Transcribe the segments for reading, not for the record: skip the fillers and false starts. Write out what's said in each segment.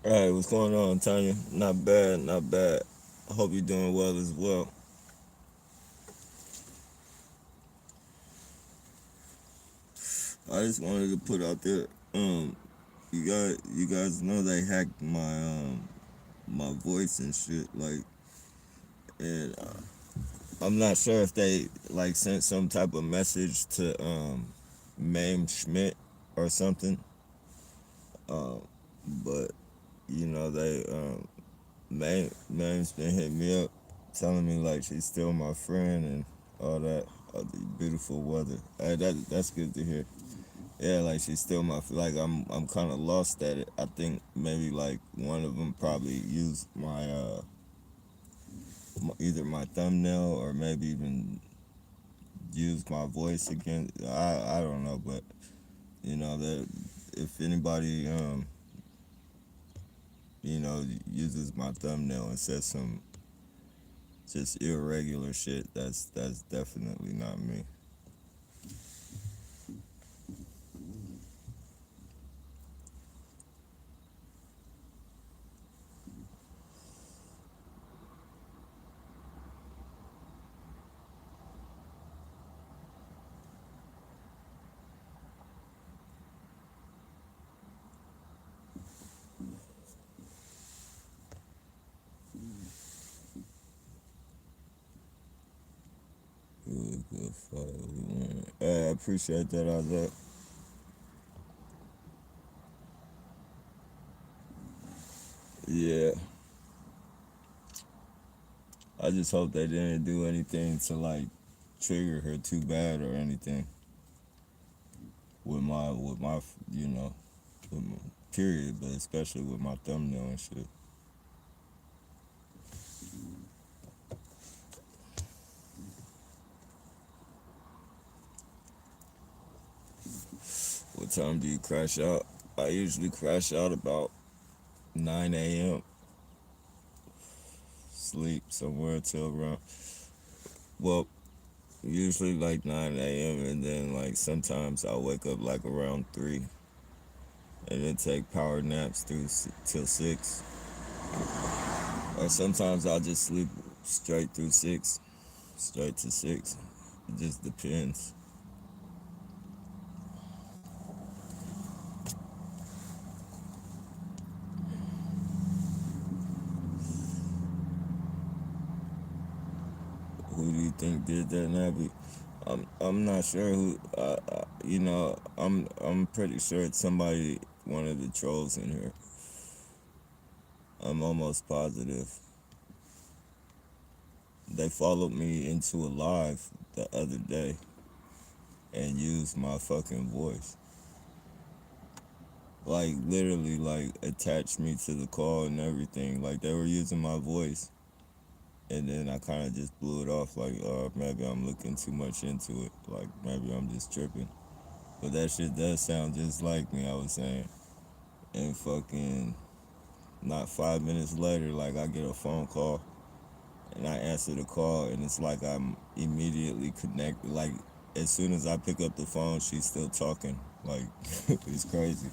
Hey, what's going on, Tanya? Not bad, not bad. I hope you're doing well as well. I just wanted to put out there, you guys know they hacked my voice and shit, and I'm not sure if they like sent some type of message to Mame Schmidt or something, um, but they Mame's been hitting me up, telling me like she's still my friend and all that. The beautiful weather. Hey, that's good to hear. Yeah, like she's still like I'm kind of lost at it. I think maybe like one of them probably used either my thumbnail or maybe even used my voice again. I don't know, but that if anybody uses my thumbnail and says some just irregular shit, that's definitely not me. Good, good fight. Hey, I appreciate that, Isaac. Yeah, I just hope they didn't do anything to like trigger her too bad or anything with my with my, period, but especially with my thumbnail and shit. What time do you crash out? I usually crash out about 9 a.m. Sleep somewhere till around, well, usually like 9 a.m. and then like sometimes I'll wake up like around 3 and then take power naps till 6. Or sometimes I'll just sleep straight through 6, straight to 6. It just depends. Who do you think did that, Nappy? I'm not sure who. I'm pretty sure it's somebody, one of the trolls in here. I'm almost positive. They followed me into a live the other day and used my fucking voice. Like literally, like attached me to the call and everything. Like they were using my voice, and then I kind of just blew it off. Like, maybe I'm looking too much into it. Like maybe I'm just tripping. But that shit does sound just like me. I was saying, and fucking not 5 minutes later, like I get a phone call, and I answer the call, and it's like I'm immediately connected. Like as soon as I pick up the phone, she's still talking. Like it's crazy.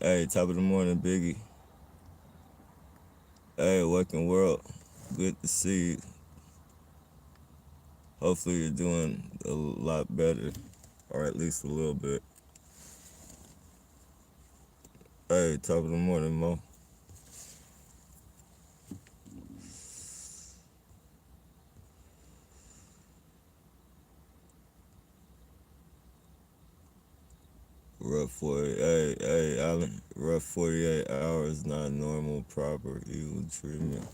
Hey, top of the morning, Biggie. Hey, working world. Good to see you. Hopefully you're doing a lot better, or at least a little bit. Hey, top of the morning, Mo. Rough 40. Hey, Alan. Rough 48 hours, not normal, proper evil treatment.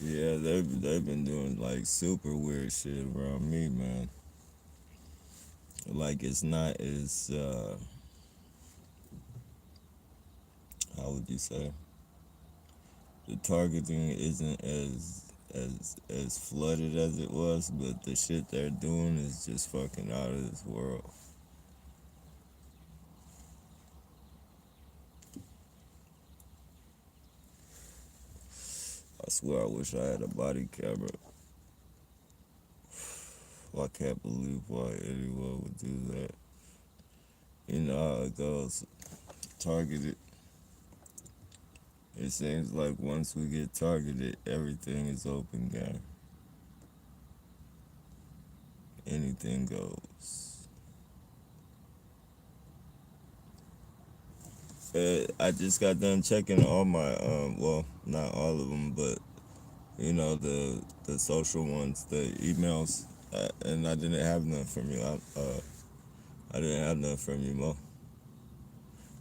Yeah, they've been doing like super weird shit around me, man. Like it's not as how would you say, the targeting isn't as flooded as it was, but the shit they're doing is just fucking out of this world. I swear I wish I had a body camera. I can't believe why anyone would do that. You know how it goes. Targeted. It seems like once we get targeted, everything is open game. Anything goes. I just got done checking all my well, not all of them, but you know the social ones, the emails, and I didn't have none from you. I didn't have none from you, Mo.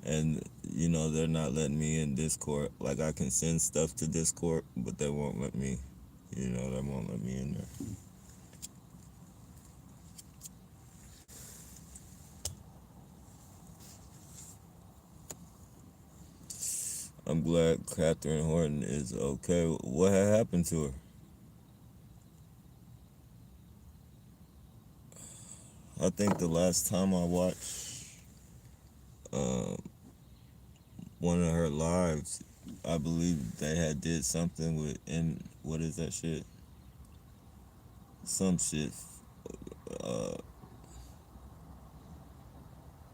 And you know they're not letting me in Discord. Like I can send stuff to Discord, but they won't let me. You know they won't let me in there. I'm glad Catherine Horton is okay. What had happened to her? I think the last time I watched uh, one of her lives, I believe they had did something with in what is that shit? Some shit. Uh,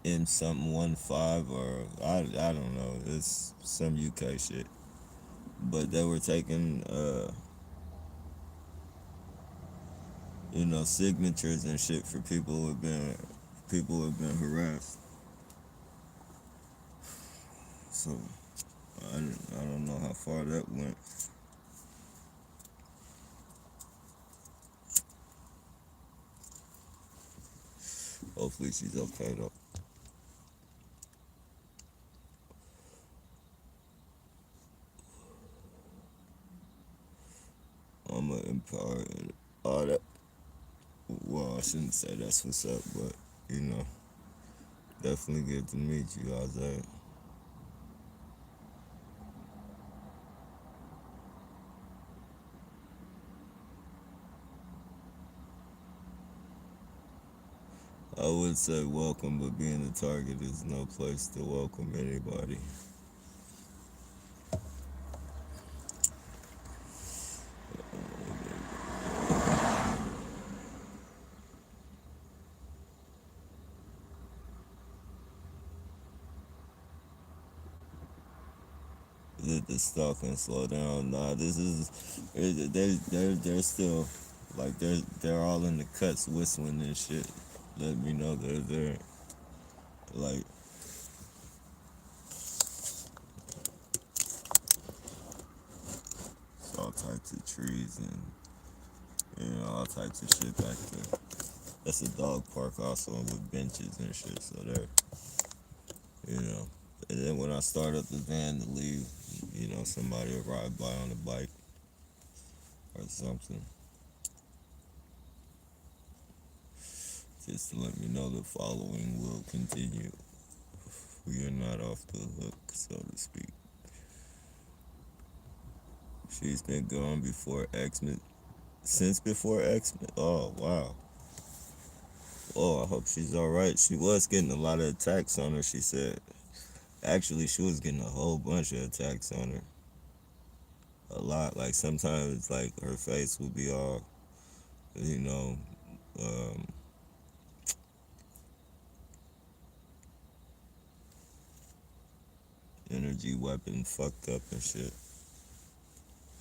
in something 1-5 or I don't know. It's some UK shit. But they were taking you know signatures and shit for people who have been harassed. So I don't know how far that went. Hopefully she's okay though. I'm gonna empower all that. Well, I shouldn't say that's what's up, but you know, definitely good to meet you, Isaiah. I would say welcome, but being a target is no place to welcome anybody. The stalking slow down. Nah, this is they're still like they're all in the cuts whistling and shit. Let me know they're there. Like all types of trees and you know all types of shit back there. That's a dog park also with benches and shit. So there, you know. And then when I start up the van to leave, you know, somebody will ride by on a bike or something, just to let me know the following will continue. We are not off the hook, so to speak. She's been gone before X-Men, since before X-Men. Oh wow. Oh, I hope she's all right. She was getting a lot of attacks on her. She said. Actually, she was getting a whole bunch of attacks on her. A lot. Like sometimes, like her face would be all, you know, um, energy weapon fucked up and shit.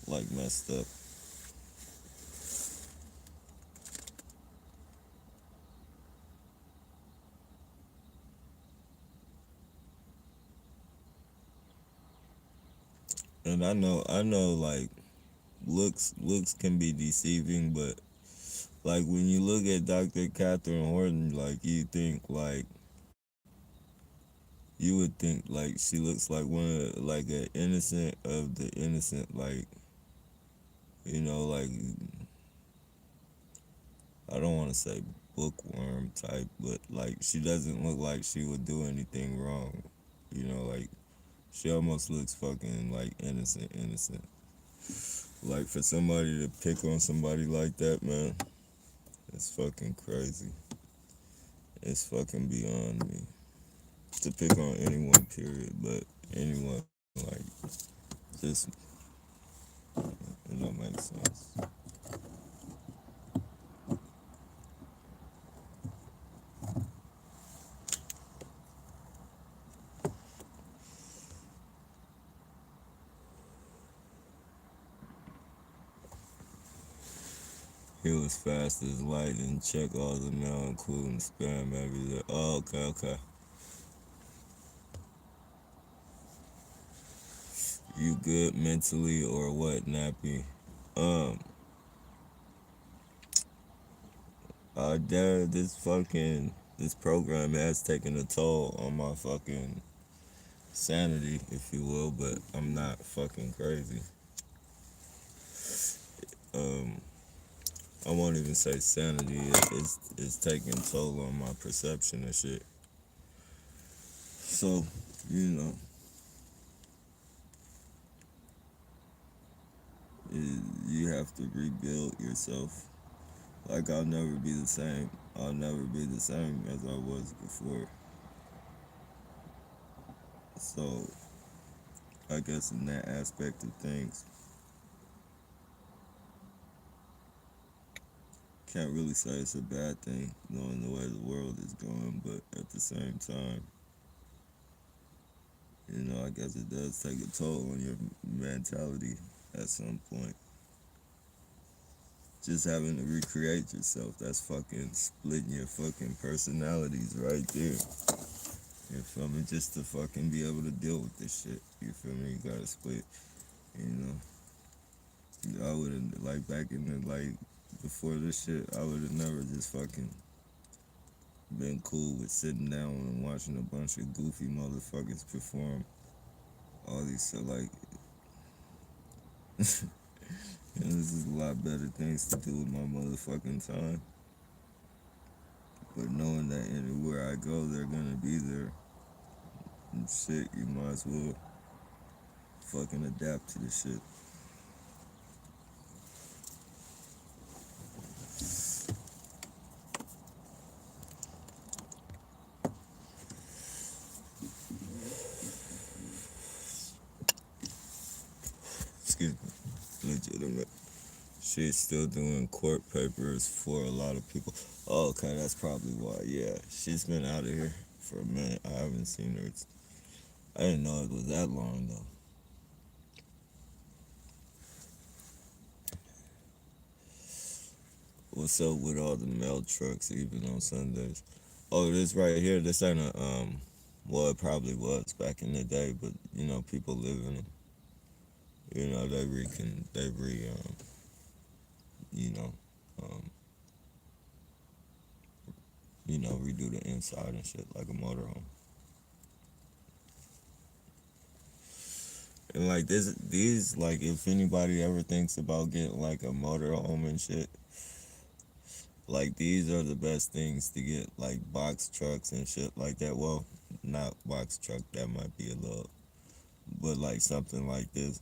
Like messed up. And I know, like looks can be deceiving, but like when you look at Dr. Catherine Horton, like you would think like she looks like one of like an innocent of the innocent, like you know, like I don't want to say bookworm type, but like she doesn't look like she would do anything wrong. You know, like she almost looks fucking like innocent. Like for somebody to pick on somebody like that, man, it's fucking crazy. It's fucking beyond me to pick on anyone, period. But anyone, like, just It don't make sense. He was fast as light and check all the mail, including spam, maybe. Oh, okay, okay. You good mentally or what, Nappy? Um, Dad, this program has taken a toll on my fucking sanity, if you will, but I'm not fucking crazy. Um, I won't even say sanity. It's taking toll on my perception and shit. So, you know, you have to rebuild yourself. Like I'll never be the same. I'll never be the same as I was before. So, I guess in that aspect of things, can't really say it's a bad thing knowing the way the world is going, but at the same time, you know, I guess it does take a toll on your mentality at some point. Just having to recreate yourself, that's fucking splitting your fucking personalities right there. You feel me? Just to fucking be able to deal with this shit. You feel me? You gotta split, you know. I would've, like, back in the, like, before this shit, I would've never just fucking been cool with sitting down and watching a bunch of goofy motherfuckers perform all these shit, like, you know, this is a lot better things to do with my motherfucking time. But knowing that anywhere I go, they're gonna be there and shit, you might as well fucking adapt to the shit. Excuse me. Legitimate. She's still doing court papers for a lot of people. Oh, okay, that's probably why. Yeah, she's been out of here for a minute. I haven't seen her. I didn't know it was that long though. What's up with all the mail trucks, even on Sundays? Oh, this right here. This ain't a Well, it probably was back in the day, but you know, people live in them. You know, you know, um, redo the inside and shit like a motorhome. And like these, like if anybody ever thinks about getting like a motorhome and shit, like these are the best things to get, like box trucks and shit like that. Well, not box truck, that might be a little, but like something like this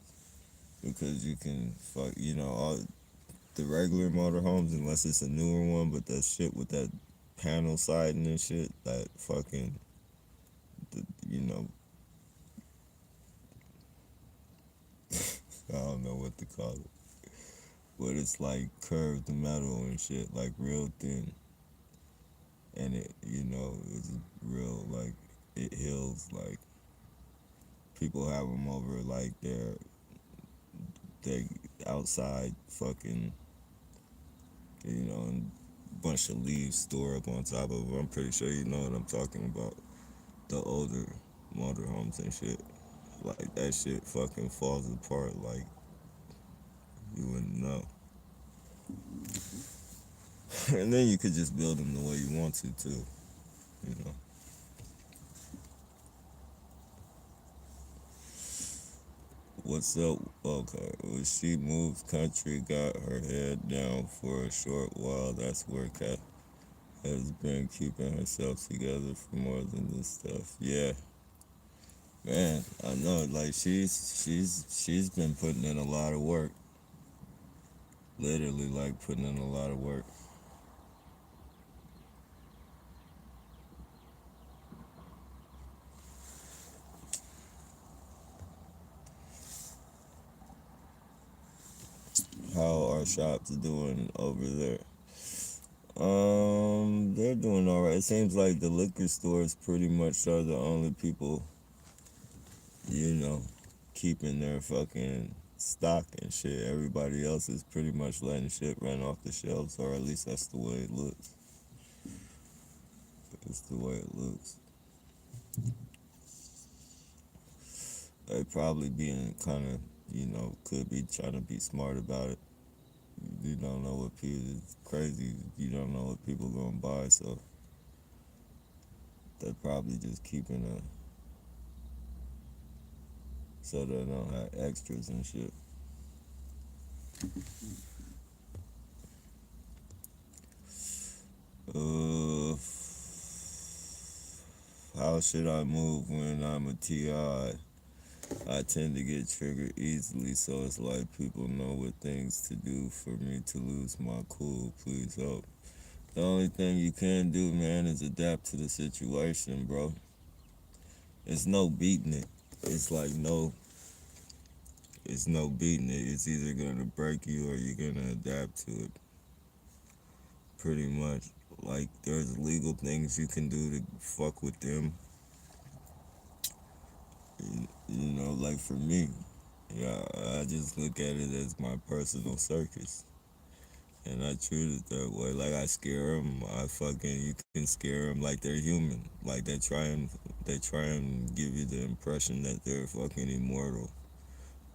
because you can fuck, all the regular motorhomes unless it's a newer one, but that shit with that panel siding and shit, that fucking, the, you know, I don't know what to call it, but it's like curved metal and shit, like real thin, and it's real like it heals. Like people have them over like their outside fucking, and bunch of leaves store up on top of them. I'm pretty sure you know what I'm talking about. The older motorhomes and shit. Like that shit fucking falls apart like you wouldn't know. And then you could just build them the way you want to too, you know. What's up? Okay, well, she moved country, got her head down for a short while. That's where Kat has been keeping herself together for more than this stuff. Yeah, man, I know. Like she's been putting in a lot of work. Literally, like putting in a lot of work. shops doing over there? They're doing all right. It seems like the liquor stores pretty much are the only people, you know, keeping their fucking stock and shit. Everybody else is pretty much letting shit run off the shelves, or at least that's the way it looks. That's the way it looks. They probably being kind of, could be trying to be smart about it. You don't know what people, it's crazy. You don't know what people gonna buy, so they're probably just keeping a, so they don't have extras and shit. Uh, how should I move when I'm a TI? I tend to get triggered easily, so it's like people know what things to do for me to lose my cool. Please help. The only thing you can do, man, is adapt to the situation, bro. It's no beating it. It's like it's no beating it. It's either gonna break you or you're gonna adapt to it. Pretty much. Like there's legal things you can do to fuck with them. Like for me, yeah, I just look at it as my personal circus. And I treat it that way. Like I scare them. You can scare them like they're human. Like they try and give you the impression that they're fucking immortal.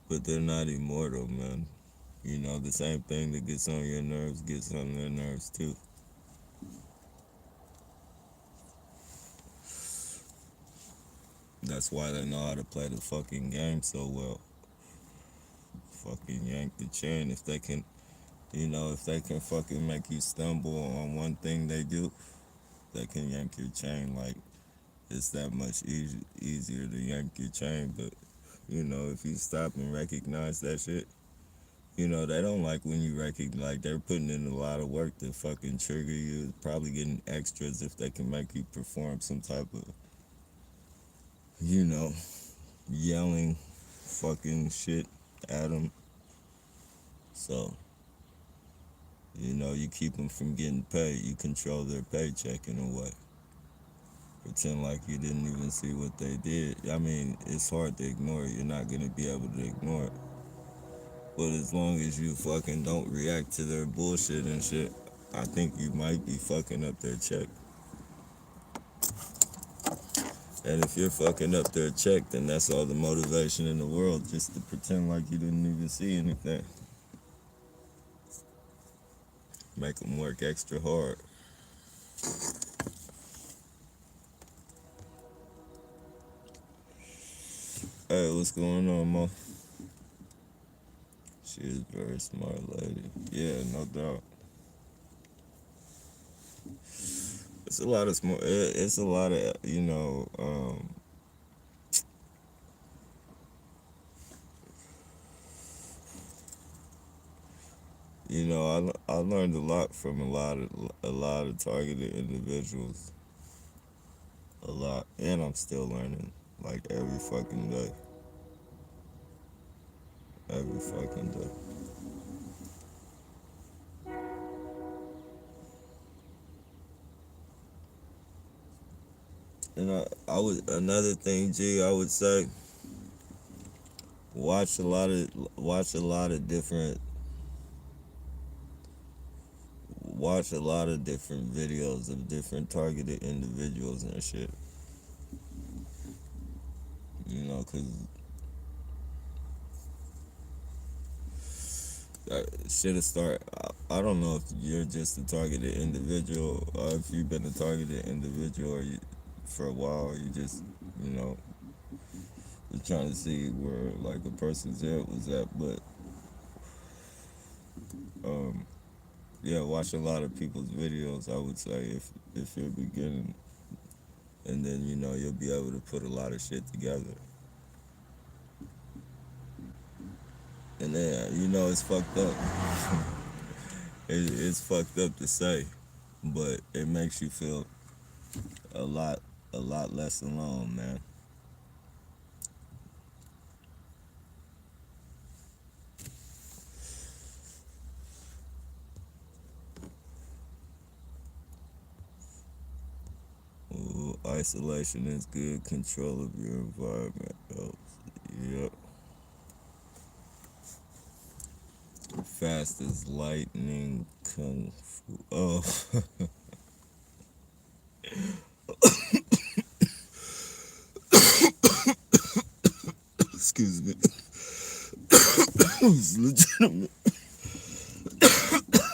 But they're not immortal, man. The same thing that gets on your nerves gets on their nerves too. That's why they know how to play the fucking game so well. Fucking yank the chain. If they can fucking make you stumble on one thing they do, they can yank your chain. Like, it's that much easier to yank your chain. But, if you stop and recognize that shit, they don't like when you recognize, like, they're putting in a lot of work to fucking trigger you. Probably getting extras if they can make you perform some type of, you know, yelling fucking shit at them. So, you keep them from getting paid. You control their paycheck in a way. Pretend like you didn't even see what they did. I mean, it's hard to ignore it. You're not going to be able to ignore it. But as long as you fucking don't react to their bullshit and shit, I think you might be fucking up their check. And if you're fucking up their check, then that's all the motivation in the world, just to pretend like you didn't even see anything. Make them work extra hard. Hey, what's going on, Mo? She is a very smart lady. Yeah, no doubt. It's a lot of smart. It's a lot of I learned a lot from a lot of targeted individuals. A lot, and I'm still learning. Like every fucking day. Every fucking day. And I would another thing, G, I would say watch a lot of different videos of different targeted individuals and shit. Cause shit'll start. I don't know if you're just a targeted individual, or if you've been a targeted individual, or for a while, or you just, you know, you're trying to see where like a person's head was at. But um, yeah, watch a lot of people's videos. I would say if you're beginning, and then you'll be able to put a lot of shit together. And then it's fucked up. It's fucked up to say, but it makes you feel a lot a lot less alone, man. isolation is good. Control of your environment helps. Yep. Fast as lightning, kung fu. Oh, excuse me. It's legitimate.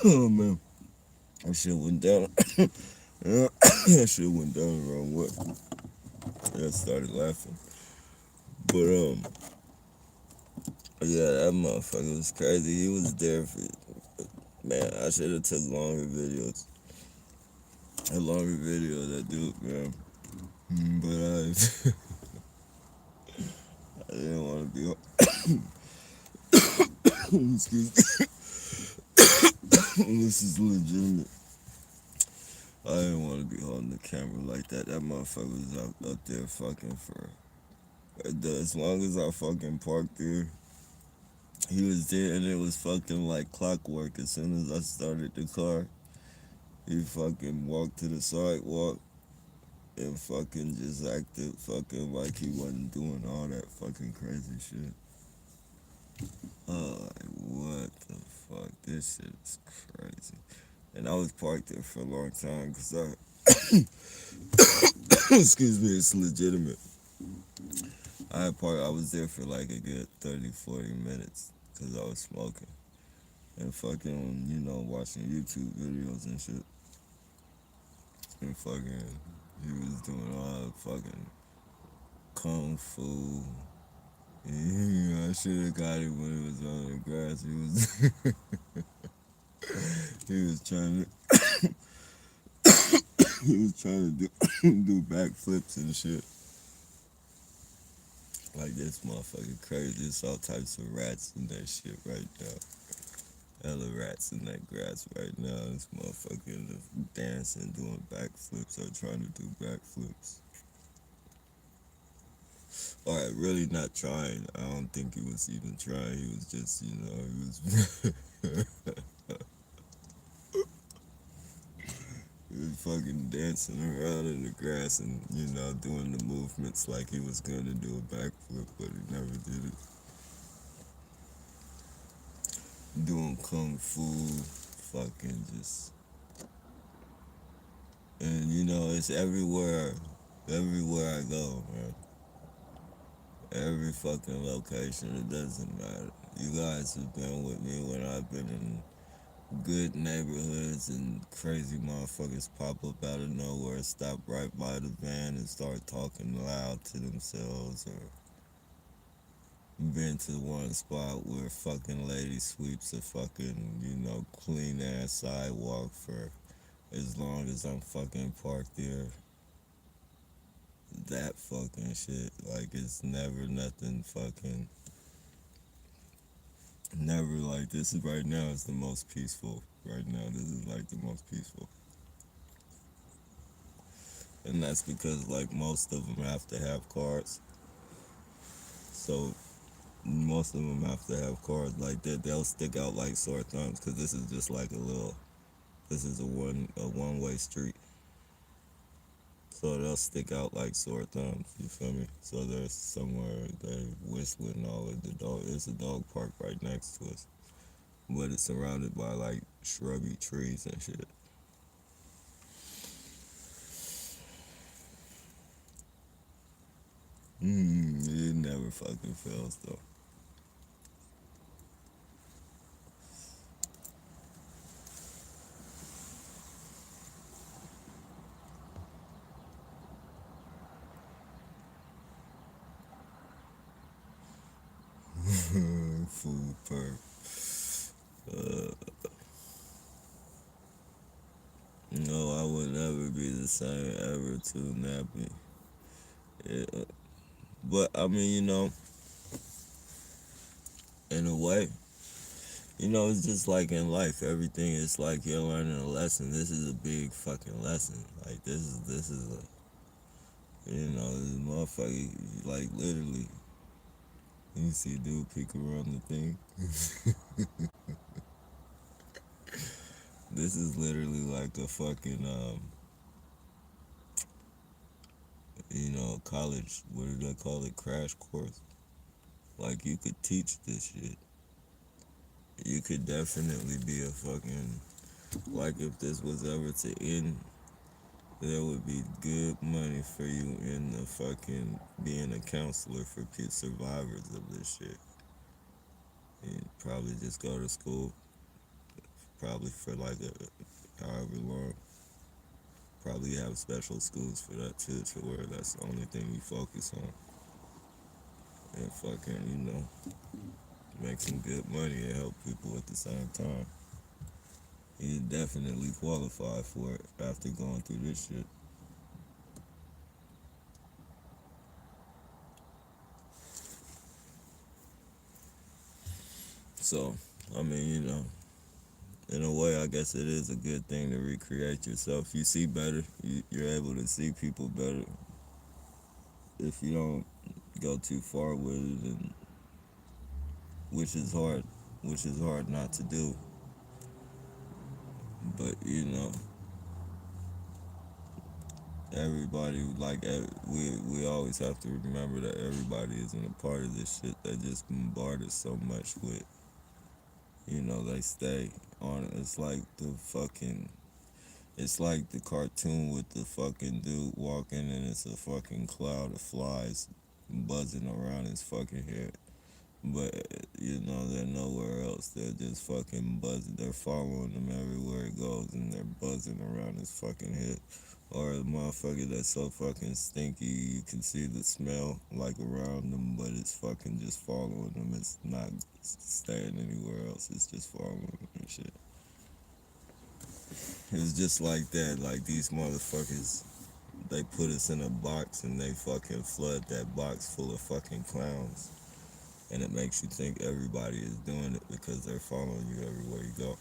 Oh man, that shit went down. That shit went down the wrong way. I started laughing. But yeah, that motherfucker was crazy. He was there for, man. I should have took longer videos. A longer video of that dude, man. But I didn't want to be. Excuse me. This is legitimate. I didn't want to be holding the camera like that. That motherfucker was up there fucking for. As long as I fucking parked there, he was there, and it was fucking like clockwork. As soon as I started the car, he fucking walked to the sidewalk and fucking just acted fucking like he wasn't doing all that fucking crazy shit. Like, what the fuck? This shit is crazy. And I was parked there for a long time because excuse me, it's legitimate. I was there for like a good 30, 40 minutes because I was smoking and fucking, watching YouTube videos and shit. And fucking, he was doing all the fucking kung fu. I should have got him when he was on the grass. He was trying to, he was trying to do backflips and shit. Like, this motherfucker crazy. There's all types of rats in that shit right now. Hella rats in that grass right now. This motherfucker dancing, doing backflips or trying to do backflips. Alright, really not trying. I don't think he was even trying. He was just, he was he was fucking dancing around in the grass and, doing the movements like he was gonna do a backflip, but he never did it. Doing kung fu, fucking just, and it's everywhere I go, man. Every fucking location, it doesn't matter. You guys have been with me when I've been in good neighborhoods and crazy motherfuckers pop up out of nowhere, stop right by the van and start talking loud to themselves, or been to one spot where fucking lady sweeps a fucking, clean ass sidewalk for as long as I'm fucking parked there. That fucking shit, like, it's never nothing fucking, never like, this is right now is the most peaceful. Right now, this is like the most peaceful. And that's because, like, most of them have to have cars. So most of them have to have cars like that. They'll stick out like sore thumbs because this is just like this is a one-way street. So they'll stick out like sore thumbs, you feel me? So there's somewhere they're whistling all of the dog. There's a dog park right next to us, but it's surrounded by like shrubby trees and shit. It never fucking fails though. Food perk. No, I would never be the same ever too nappy. Yeah. But I mean, in a way, it's just like in life. Everything is like you're learning a lesson. This is a big fucking lesson. Like this is this motherfucker, like, literally. You see a dude peek around the thing. This is literally like a fucking college, what do they call it, crash course. Like, you could teach this shit. You could definitely be a fucking, like, if this was ever to end, there would be good money for you in the fucking being a counselor for survivors of this shit. You probably just go to school, probably for like however long. Probably have special schools for that too, to where that's the only thing you focus on. And fucking, make some good money and help people at the same time. You definitely qualify for it after going through this shit. So, I mean, in a way, I guess it is a good thing to recreate yourself. You see better. You're able to see people better if you don't go too far with it, and which is hard, which is hard not to do. But everybody we always have to remember that everybody isn't a part of this shit. They just bombard us so much with, they stay on it. It's like the cartoon with the fucking dude walking and it's a fucking cloud of flies buzzing around his fucking head. But they're nowhere else. They're just fucking buzzing. They're following him everywhere he goes, and they're buzzing around his fucking head. Or a motherfucker that's so fucking stinky, you can see the smell like around them, but it's fucking just following them. It's not staying anywhere else. It's just following them and shit. It's just like that. Like, these motherfuckers, they put us in a box and they fucking flood that box full of fucking clowns. And it makes you think everybody is doing it because they're following you everywhere you go.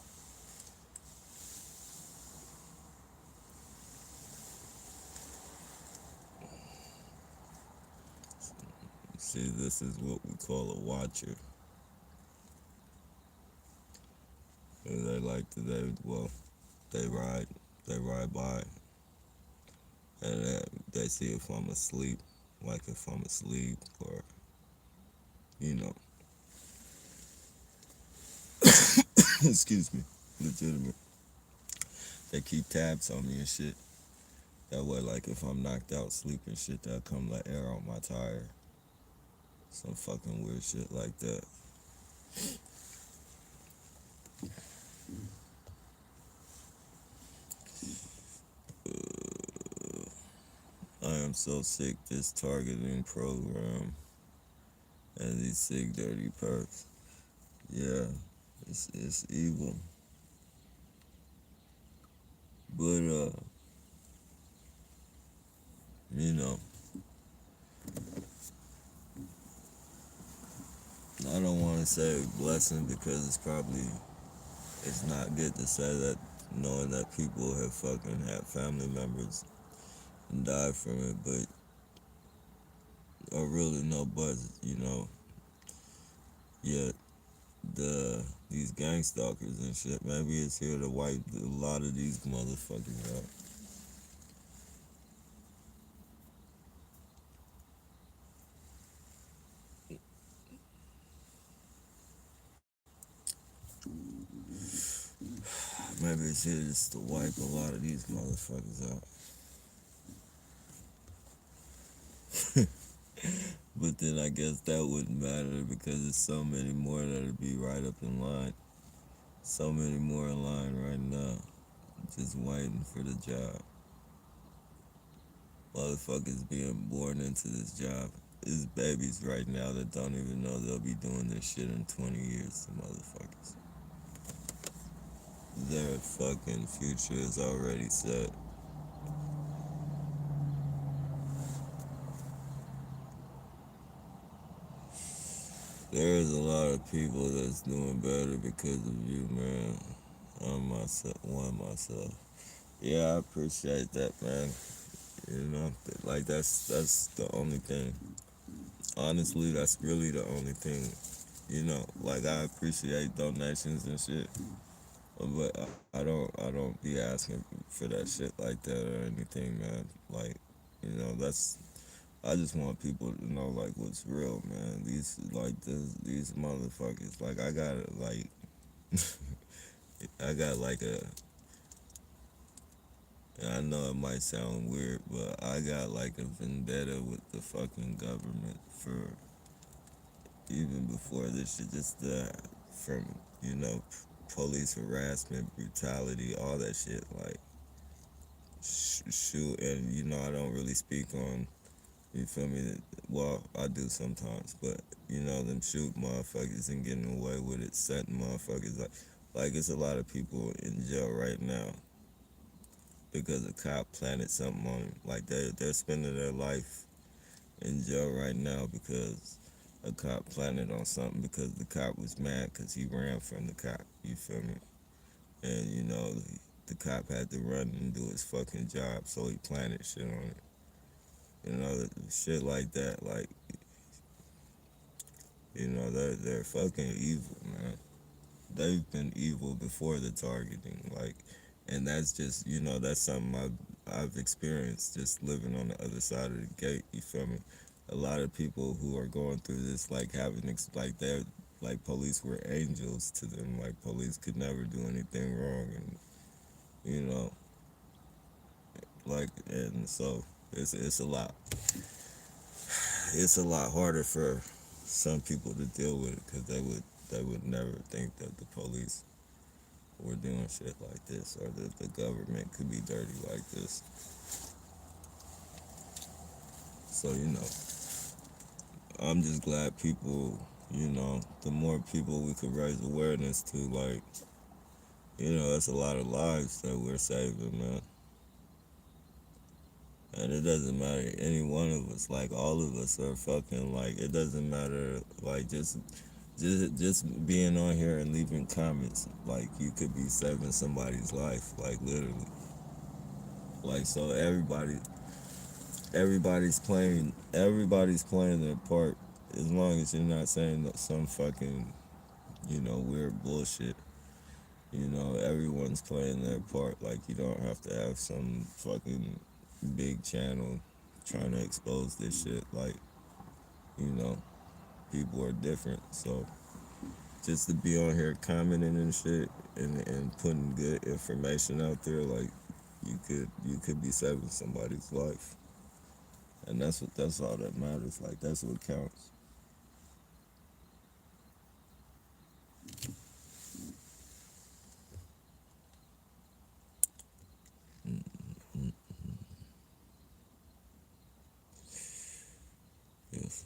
See, this is what we call a watcher. And they like to, they ride, they ride by, and they see if I'm asleep, like if I'm asleep, or, you know, excuse me, legitimate. They keep tabs on me and shit. That way, like, if I'm knocked out, sleep and shit, they'll come let air on my tire. Some fucking weird shit like that. I am so sick, this targeting program and these sick, dirty perks. Yeah, it's evil. But, you know, I don't want to say blessing because it's not good to say that, knowing that people have fucking had family members and died from it, but, or really no, but, yet these gang stalkers and shit, maybe it's here to wipe a lot of these motherfuckers out. Maybe it's here just to wipe a lot of these motherfuckers out. But then I guess that wouldn't matter because there's so many more that'll be right up in line. So many more in line right now, just waiting for the job. Motherfuckers being born into this job. There's babies right now that don't even know they'll be doing this shit in 20 years, the motherfuckers. Their fucking future is already set. There's a lot of people that's doing better because of you, man. Myself. Yeah, I appreciate that, man. Like, that's the only thing. Honestly, that's really the only thing. Like, I appreciate donations and shit, but I don't be asking for that shit like that or anything, man. Like, that's I just want people to know like what's real, man. These motherfuckers. Like I got like I got like a. I know it might sound weird, but I got like a vendetta with the fucking government for even before this shit. Just from you know police harassment, brutality, all that shit. Like shoot, and you know I don't really speak on. You feel me? Well, I do sometimes, but you know them shoot motherfuckers and getting away with it, setting motherfuckers like it's a lot of people in jail right now because a cop planted something on them. Like they're spending their life in jail right now because a cop planted on something because the cop was mad because he ran from the cop. You feel me? And you know the cop had to run and do his fucking job, so he planted shit on it. You know, shit like that. Like you know, they're fucking evil, man. They've been evil before the targeting, like, and that's just you know that's something I've experienced just living on the other side of the gate. You feel me? A lot of people who are going through this like having like they're like police were angels to them. Like police could never do anything wrong, and you know, like and so it's a lot. It's a lot harder for some people to deal with it because they would never think that the police were doing shit like this or that the government could be dirty like this. So you know, I'm just glad people, you know, the more people we could raise awareness to, like, you know, it's a lot of lives that we're saving, man. And it doesn't matter any one of us, like all of us are fucking like it doesn't matter like just being on here and leaving comments, like you could be saving somebody's life, like literally. Like so everybody's playing their part as long as you're not saying some fucking, you know, weird bullshit. You know, everyone's playing their part. Like you don't have to have some fucking big channel trying to expose this shit. Like, you know, people are different. So just to be on here commenting and shit and putting good information out there, like you could be saving somebody's life. And that's all that matters. Like that's what counts. Mm-hmm. Yes,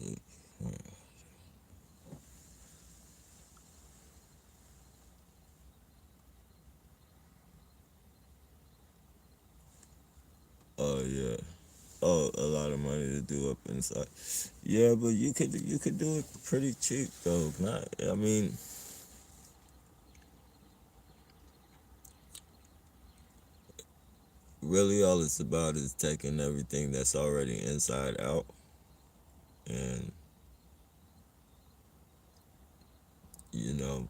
right. Oh yeah. Oh, a lot of money to do up inside. Yeah, but you could do it pretty cheap though. Not, I mean, really, all it's about is taking everything that's already inside out and you know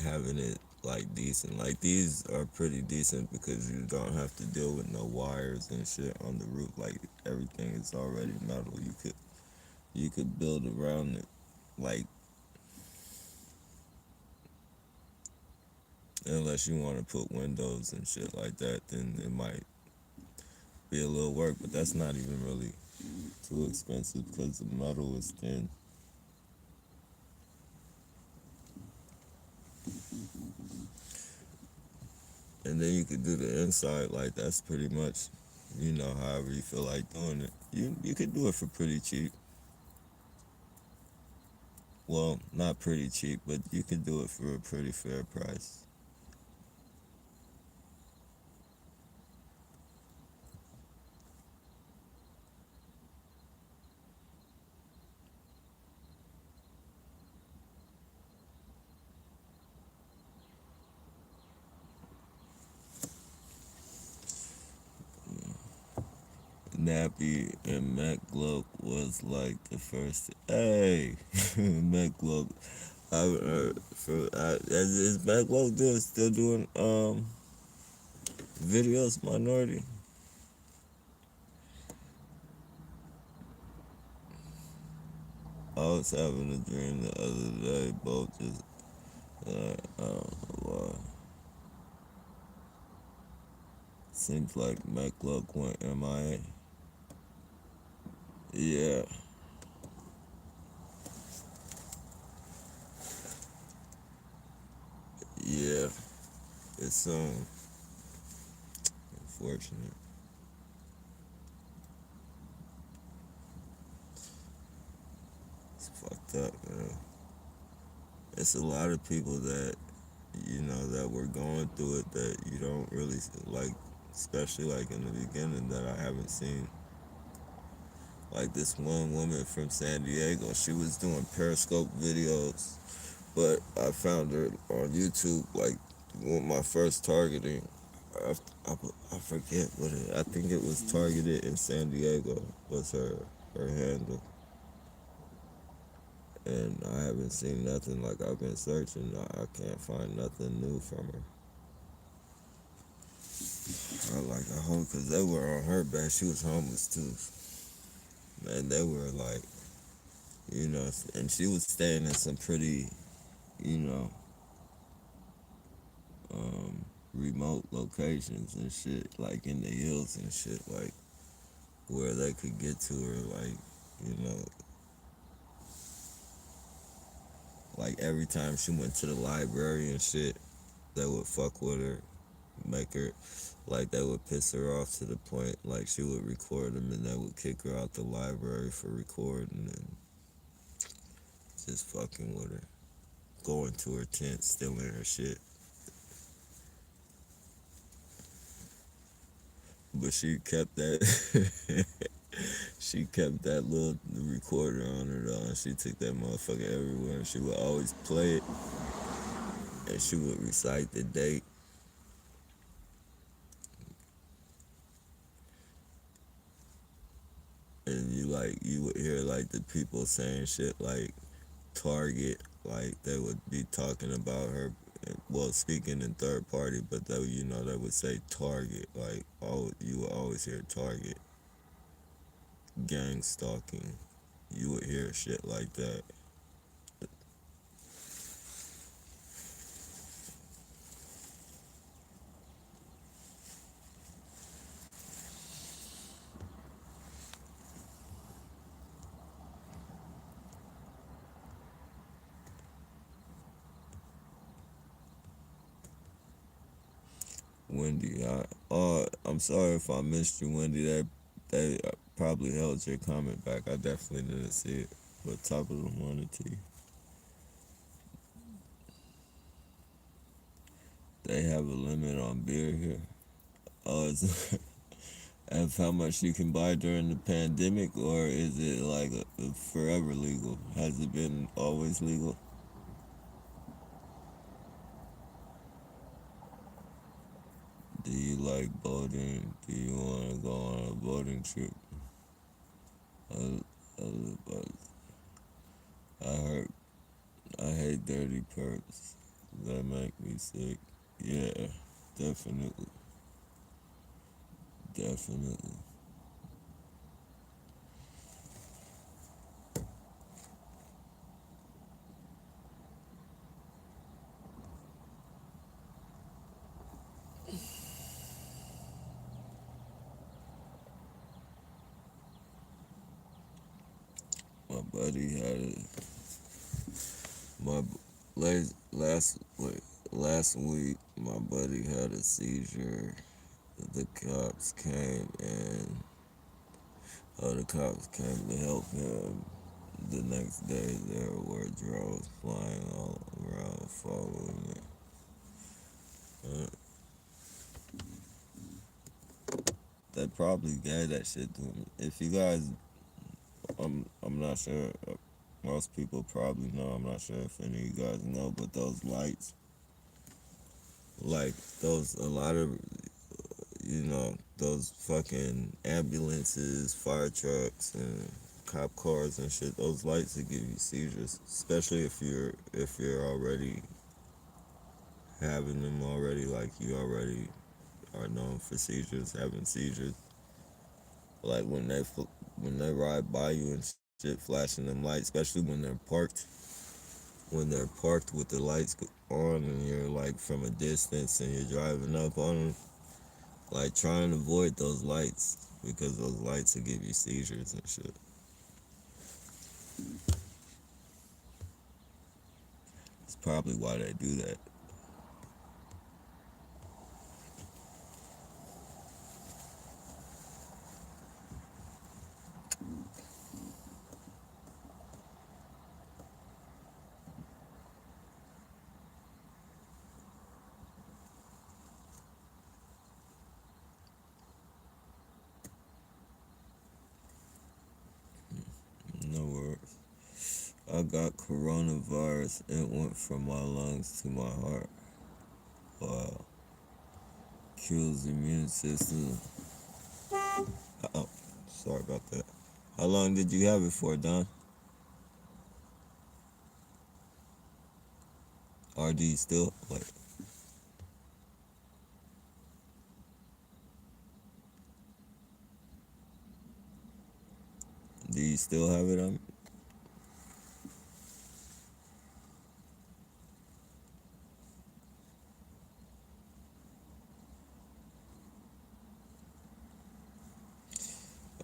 having it like decent. Like these are pretty decent because you don't have to deal with no wires and shit on the roof. Like everything is already metal. You could build around it. Like unless you want to put windows and shit like that, then it might be a little work. But that's not even really too expensive because the metal is thin. And then you could do the inside. Like that's pretty much, you know, however you feel like doing it. You could do it for pretty cheap. Well, not pretty cheap, but you could do it for a pretty fair price. Nappy and Mac Glock was like the first. Hey, Mac Glock. Is Mac Glock still doing videos? Minority. I was having a dream the other day, both just, I don't know why. Seems like MacLuck went MIA. Yeah, yeah, it's unfortunate. It's fucked up, man. It's a lot of people that that were going through it that you don't really like, especially like in the beginning that I haven't seen. Like this one woman from San Diego, she was doing Periscope videos, but I found her on YouTube. Like with my first targeting, I, I, I forget what it. I think it was targeted in San Diego was her handle, and I haven't seen nothing. Like I've been searching, I can't find nothing new from her. I hope because they were on her back. She was homeless too, and they were like, and she was staying in some pretty, you know, um, remote locations and shit, like in the hills and shit, like where they could get to her, like, you know, like every time she went to the library and shit, they would fuck with her, make her, like they would piss her off to the point, like she would record them and they would kick her out the library for recording and just fucking with her, going to her tent, stealing her shit. But she kept that. She kept that little recorder on her though, and she took that motherfucker everywhere. And she would always play it, and she would recite the date. And you would hear like the people saying shit like Target, like they would be talking about her. Well, speaking in third party, but they would say Target. Like, oh, you would always hear Target, gang stalking. You would hear shit like that. Wendy, I'm sorry if I missed you, Wendy. They probably held your comment back. I definitely didn't see it. But top of the morning to you. They have a limit on beer here. Oh, is of how much you can buy during the pandemic, or is it like a forever legal? Has it been always legal? Do you like boating? Do you want to go on a boating trip? Uh, but I heard I hate dirty perks. They make me sick. Yeah, definitely, definitely. My buddy had my last week. My buddy had a seizure. The cops came and the cops came to help him. The next day, there were drones flying all around, following me. Uh, they probably gave that shit to him. If you guys, I'm not sure. Most people probably know. I'm not sure if any of you guys know, but those lights, like those, a lot of those fucking ambulances, fire trucks, and cop cars and shit. Those lights that give you seizures, especially if you're already having them already, like you already are known for seizures, having seizures. Like when they ride by you and shit, shit flashing them lights, especially when they're parked. When they're parked with the lights on and you're like from a distance and you're driving up on them, like try and avoid those lights because those lights will give you seizures and shit. It's probably why they do that. No worries. I got coronavirus. It went from my lungs to my heart. Wow. Kills the immune system. Oh, sorry about that. How long did you have it for, Don? Or do you still like? Do you still have it on?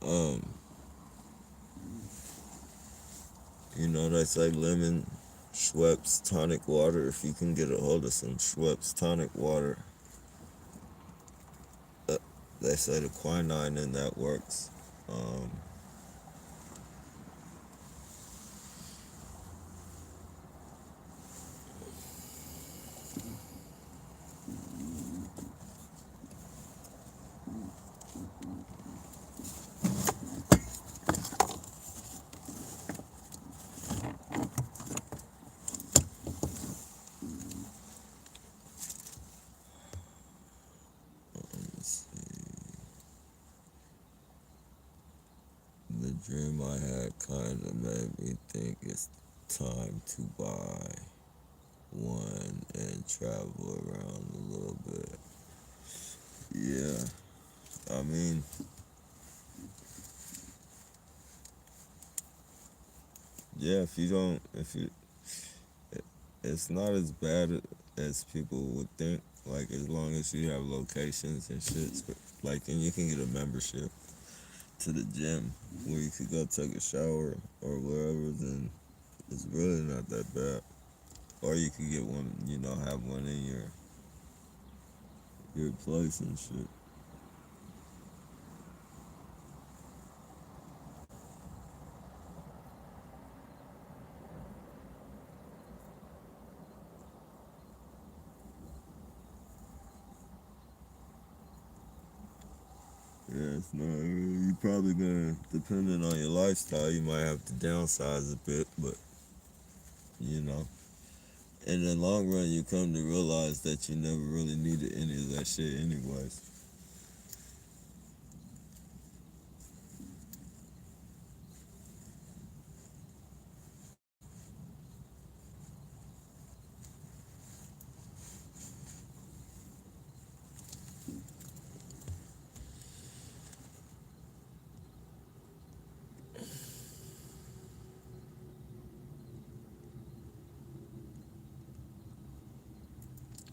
Um, they say lemon Schweppes tonic water. If you can get a hold of some Schweppes tonic water, uh, they say the quinine in that works. Um, let's see. The dream I had kind of made me think it's time to buy one and travel around a little bit. Yeah, I mean, yeah. If you, it's not as bad as people would think. Like as long as you have locations and shit, like and you can get a membership to the gym where you could go take a shower or wherever, then it's really not that bad. Or you could get one, have one in your place and shit. Yeah, it's not. You probably gonna, depending on your lifestyle, you might have to downsize a bit, but you know, in the long run, you come to realize that you never really needed any of that shit, anyways.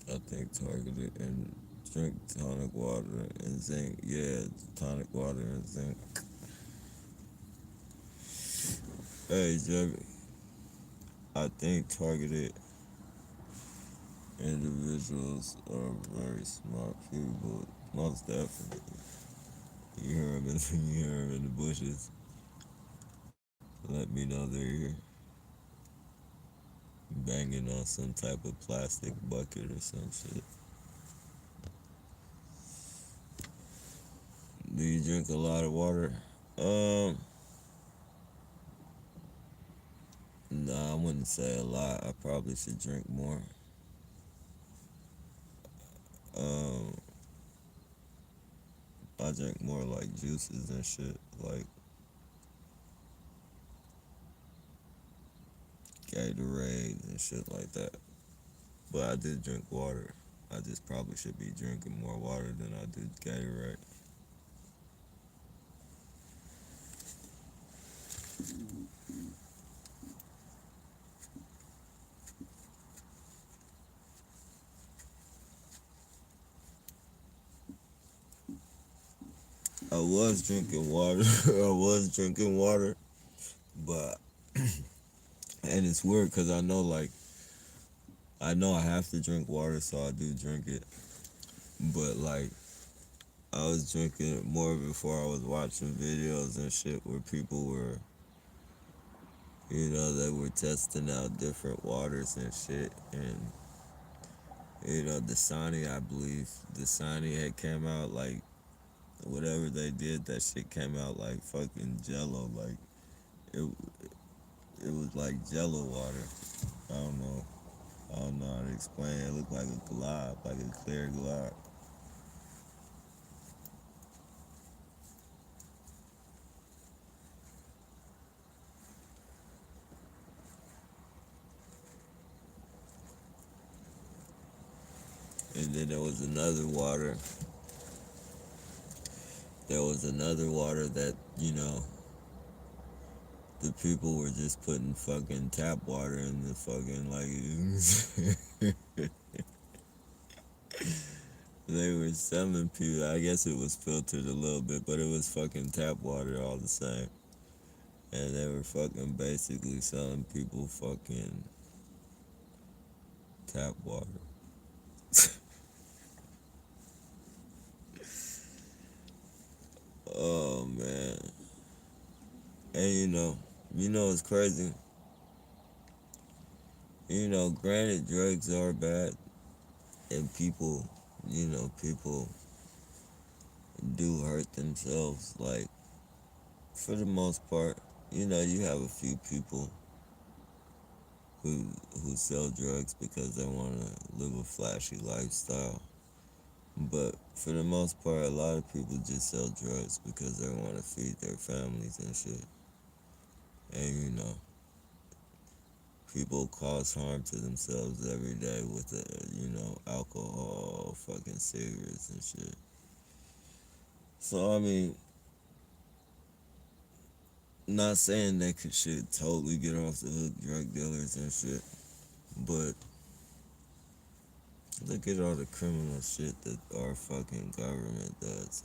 I think targeted and drink tonic water and zinc. Yeah, tonic water and zinc. Hey, Jebby, I think targeted individuals are very smart people. Most definitely. You hear them in, you hear 'em in the bushes. Let me know they're here. Banging on some type of plastic bucket or some shit. Do you drink a lot of water? Um, nah, I wouldn't say a lot. I probably should drink more. Um, I drink more like juices and shit, like Gatorade and shit like that. But I did drink water. I just probably should be drinking more water than I do Gatorade. I was drinking water. I was drinking water, but and it's weird because I know like I know I have to drink water, so I do drink it. But like I was drinking it more before I was watching videos and shit where people were, they were testing out different waters and shit. And, Dasani, I believe, Dasani had came out like, whatever they did, that shit came out like fucking jello. Like, it, it was like jello water. I don't know. I don't know how to explain it. It looked like a glob, like a clear glob. And then there was another water. There was another water that, the people were just putting fucking tap water in the fucking like they were selling people. I guess it was filtered a little bit, but it was fucking tap water all the same. And they were fucking basically selling people fucking tap water. Oh man. And it's crazy. Granted drugs are bad and people do hurt themselves, like for the most part. You have a few people who sell drugs because they want to live a flashy lifestyle. But for the most part, a lot of people just sell drugs because they want to feed their families and shit. And people cause harm to themselves every day with alcohol, fucking cigarettes and shit. So I mean, not saying they should totally get off the hook, drug dealers and shit, but look at all the criminal shit that our fucking government does.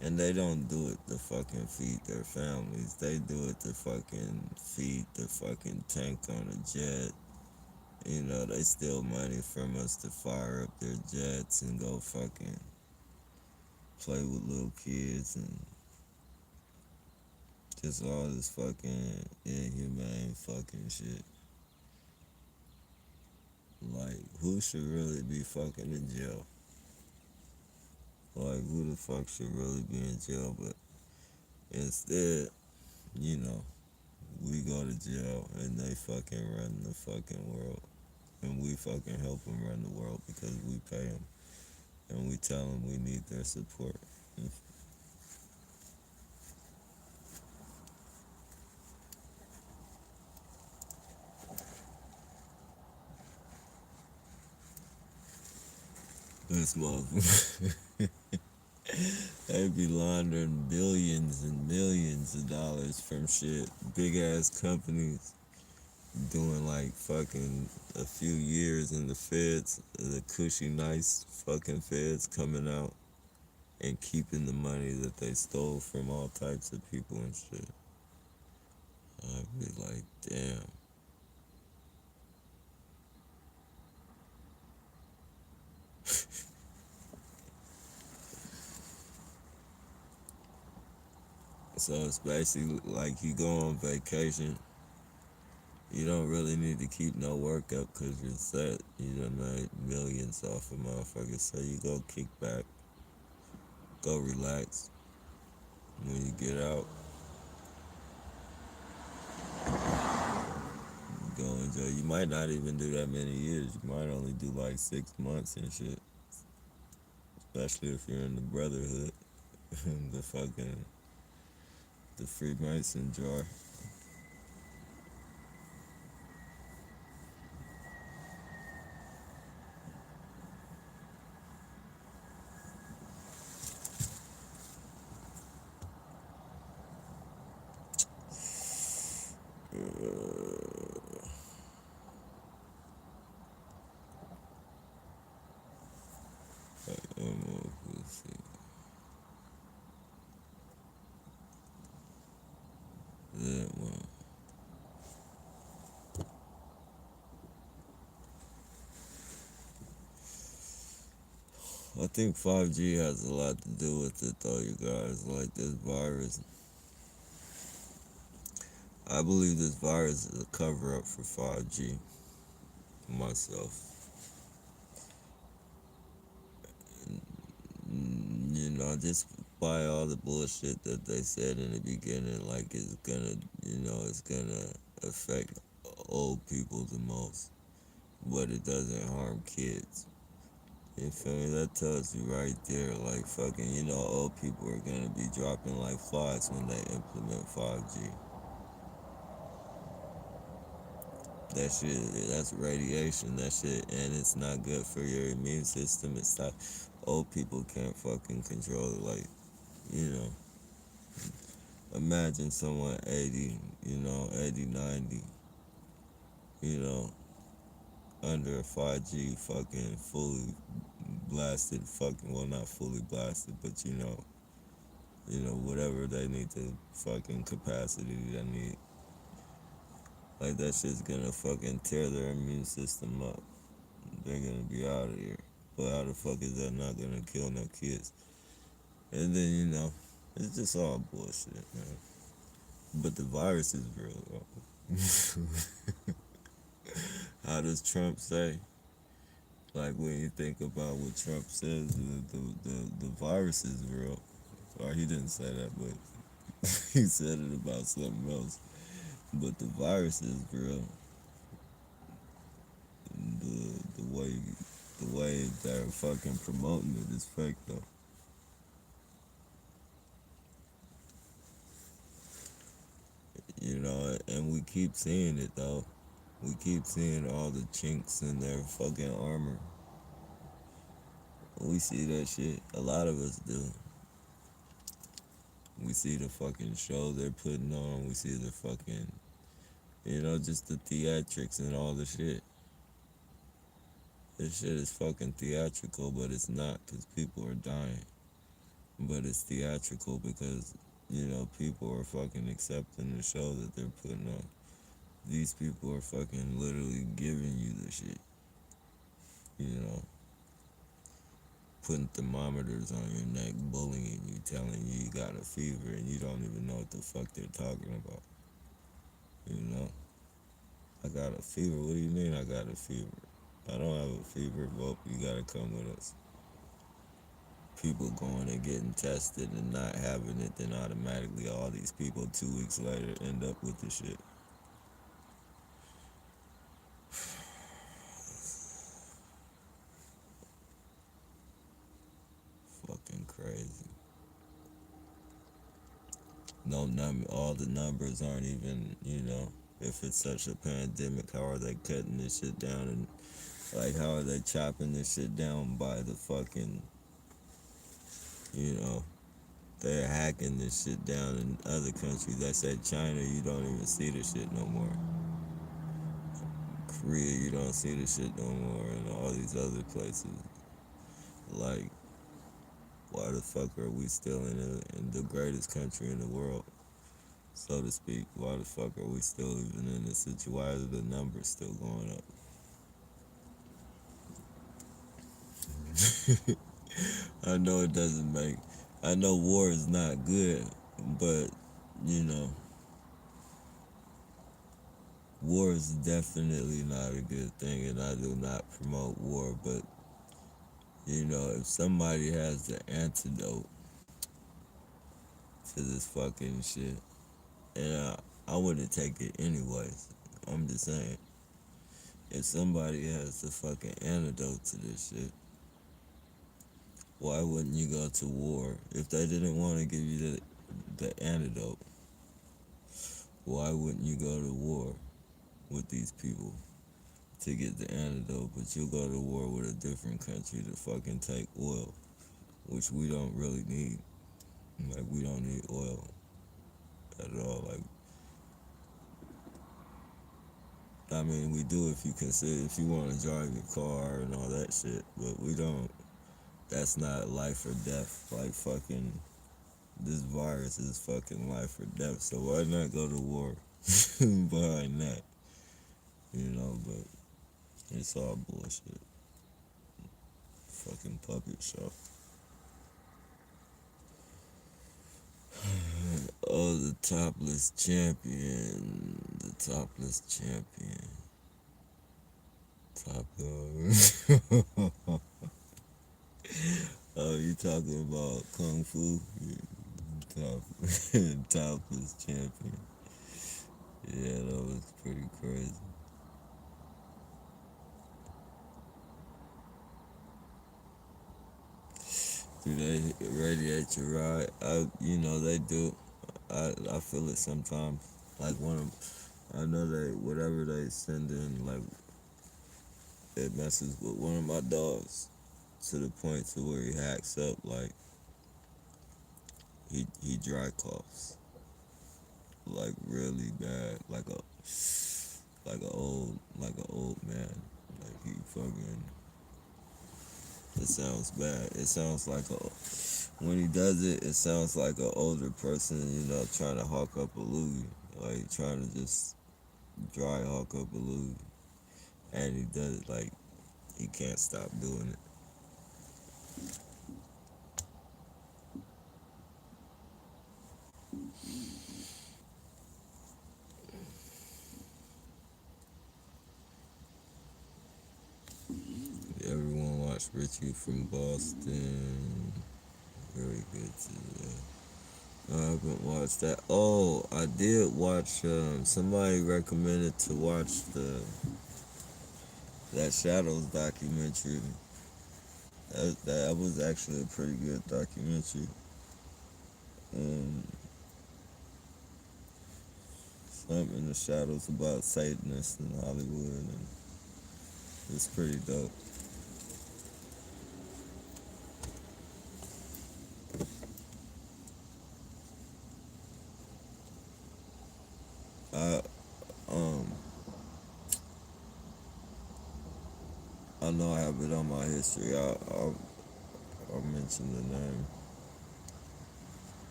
And they don't do it to fucking feed their families. They do it to fucking feed the fucking tank on a jet. They steal money from us to fire up their jets and go fucking play with little kids and just all this fucking inhumane fucking shit. Like, who should really be fucking in jail? Like, who the fuck should really be in jail? But instead, you know, we go to jail and they fucking run the fucking world. And we fucking help them run the world because we pay them. And we tell them we need their support. This motherfucker. They be laundering billions and millions of dollars from shit. Big ass companies doing like fucking a few years in the feds, the cushy, nice fucking feds coming out and keeping the money that they stole from all types of people and shit. I'd be like, damn. So it's basically like you go on vacation. You don't really need to keep no work up because you're set. You done made millions off of motherfuckers. So you go kick back, go relax. When you get out, go enjoy. You might not even do that many years. You might only do like 6 months and shit. Especially if you're in the Brotherhood, the fucking the Freemason jar. Let's see. I think 5G has a lot to do with it, though, you guys. Like this virus, I believe this virus is a cover up for 5G. Myself, you know, just by all the bullshit that they said in the beginning, like it's gonna, it's gonna affect old people the most, but it doesn't harm kids. You feel me? That tells you right there, like fucking, old people are gonna be dropping like flies when they implement 5G. That shit, that's radiation. That shit, and it's not good for your immune system. It's not. Old people can't fucking control it. Like, you know, imagine someone 80, 80, 90, you know, under a 5G fucking fully blasted, fucking, well, not fully blasted, but whatever they need to fucking capacity they need. Like, that shit's gonna fucking tear their immune system up. They're gonna be out of here. But how the fuck is that not gonna kill no kids? And then, it's just all bullshit, man. But the virus is real, though. How does Trump say? Like, when you think about what Trump says, the virus is real. Or he didn't say that, but he said it about something else. But the virus is real. The way they're fucking promoting it is fake, though. And we keep seeing it, though. We keep seeing all the chinks in their fucking armor. We see that shit. A lot of us do. We see the fucking show they're putting on. We see the fucking, just the theatrics and all the shit. This shit is fucking theatrical, but it's not because people are dying. But it's theatrical because, people are fucking accepting the show that they're putting on. These people are fucking literally giving you the shit. You know, putting thermometers on your neck, bullying you, telling you you got a fever, and you don't even know what the fuck they're talking about. I got a fever. What do you mean I got a fever? I don't have a fever. Well, you gotta come with us. People going and getting tested and not having it, then automatically all these people 2 weeks later end up with the shit. Fucking crazy. No all the numbers aren't even, if it's such a pandemic, how are they cutting this shit down? And like, how are they chopping this shit down by the fucking, you know, they're hacking this shit down in other countries. They said China, you don't even see the shit no more. Korea, you don't see the shit no more, and all these other places. Like, why the fuck are we still in the greatest country in the world, so to speak? Why the fuck are we still even in this situation? Why are the numbers still going up? I know it doesn't make. I know war is not good, but you know, war is definitely not a good thing, and I do not promote war. But if somebody has the antidote to this fucking shit, and I wouldn't take it anyways. I'm just saying, if somebody has the fucking antidote to this shit, why wouldn't you go to war? If they didn't want to give you the antidote, why wouldn't you go to war with these people to get the antidote? But you'll go to war with a different country to fucking take oil, which we don't really need. Like, we don't need oil at all. Like, I mean, we do if you consider, if you want to drive your car and all that shit, but we don't. That's not life or death. Like, fucking, this virus is fucking life or death. So why not go to war behind that? But it's all bullshit. Fucking puppet show. Oh, the topless champion. The topless champion. Top dog. Oh, you talking about Kung Fu? Top, topless champion. Yeah, that was pretty crazy. Do they radiate your ride? They do. I feel it sometimes. Like I know whatever they send in, like it messes with one of my dogs to the point to where he hacks up, like he dry coughs, like really bad, like a old man, like he fucking. It sounds bad. It sounds like when he does it, it sounds like an older person, trying to hawk up a loogie, like trying to just dry hawk up a loogie, and he does it like he can't stop doing it. Everyone watched Richie from Boston. Very good today. I haven't watched that. Oh, I did watch. Somebody recommended to watch that Shadows documentary. That was actually a pretty good documentary. Um, Something in the shadows about Satanists in Hollywood, and it's pretty dope. I um I know I have it on my history. I'll mention the name.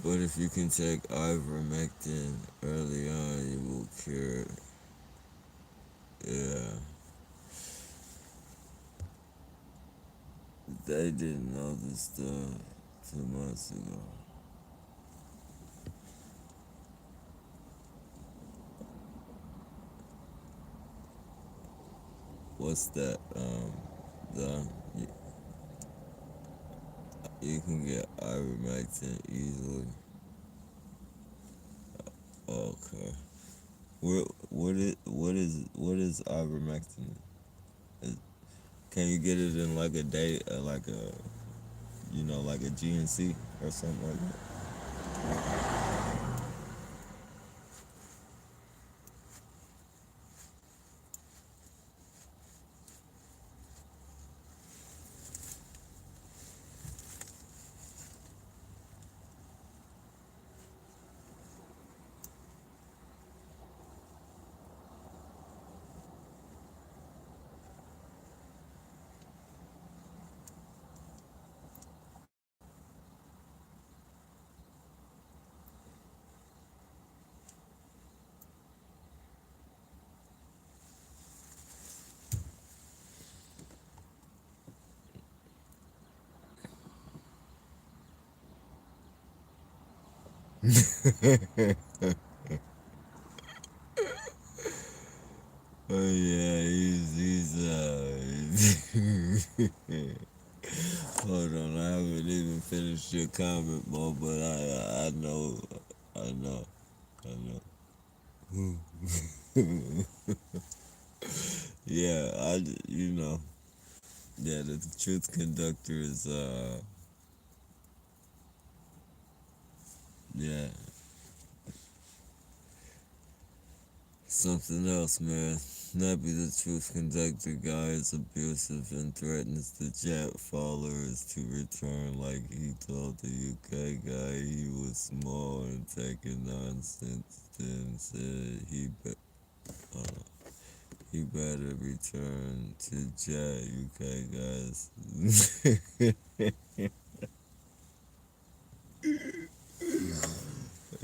But if you can take ivermectin early on, you will cure. Yeah, they didn't know this stuff 2 months ago. What's that? The you, you can get ivermectin easily. Okay. What is ivermectin? Is, can you get it in like a day, like like a GNC or something like that? Oh yeah, Hold on, I haven't even finished your comment, Mo, but I know, I know, I know. Yeah, yeah, the truth conductor is yeah, something else, man. Nappy, the truth conductor guy, is abusive and threatens the chat followers to return like he told the UK guy he was small and taking nonsense, then said he better return to chat, UK guys.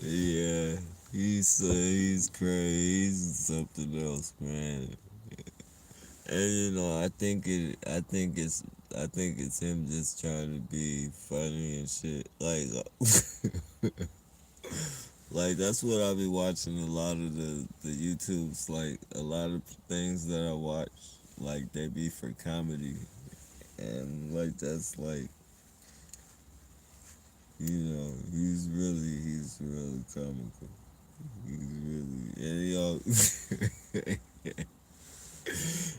Yeah, he's crazy. He's something else, man. And I think it's him just trying to be funny and shit. Like that's what I be watching a lot of the YouTubes. Like a lot of things that I watch, like they be for comedy, and like that's like he's really comical. He's really and he all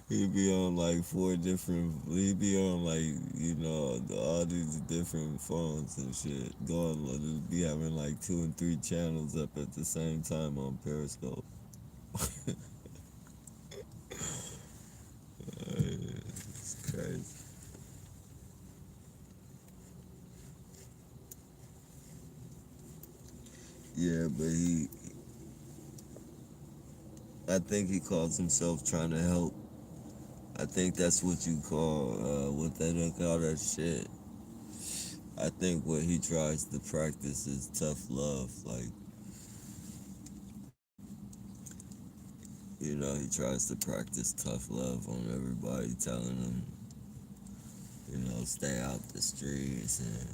he be on like four different. He be on like all these different phones and shit. Going be having like two and three channels up at the same time on Periscope. It's crazy. Yeah, but I think he calls himself trying to help. I think that's what you call, what they don't call that shit. I think what he tries to practice is tough love. Like, he tries to practice tough love on everybody, telling them, stay out the streets and,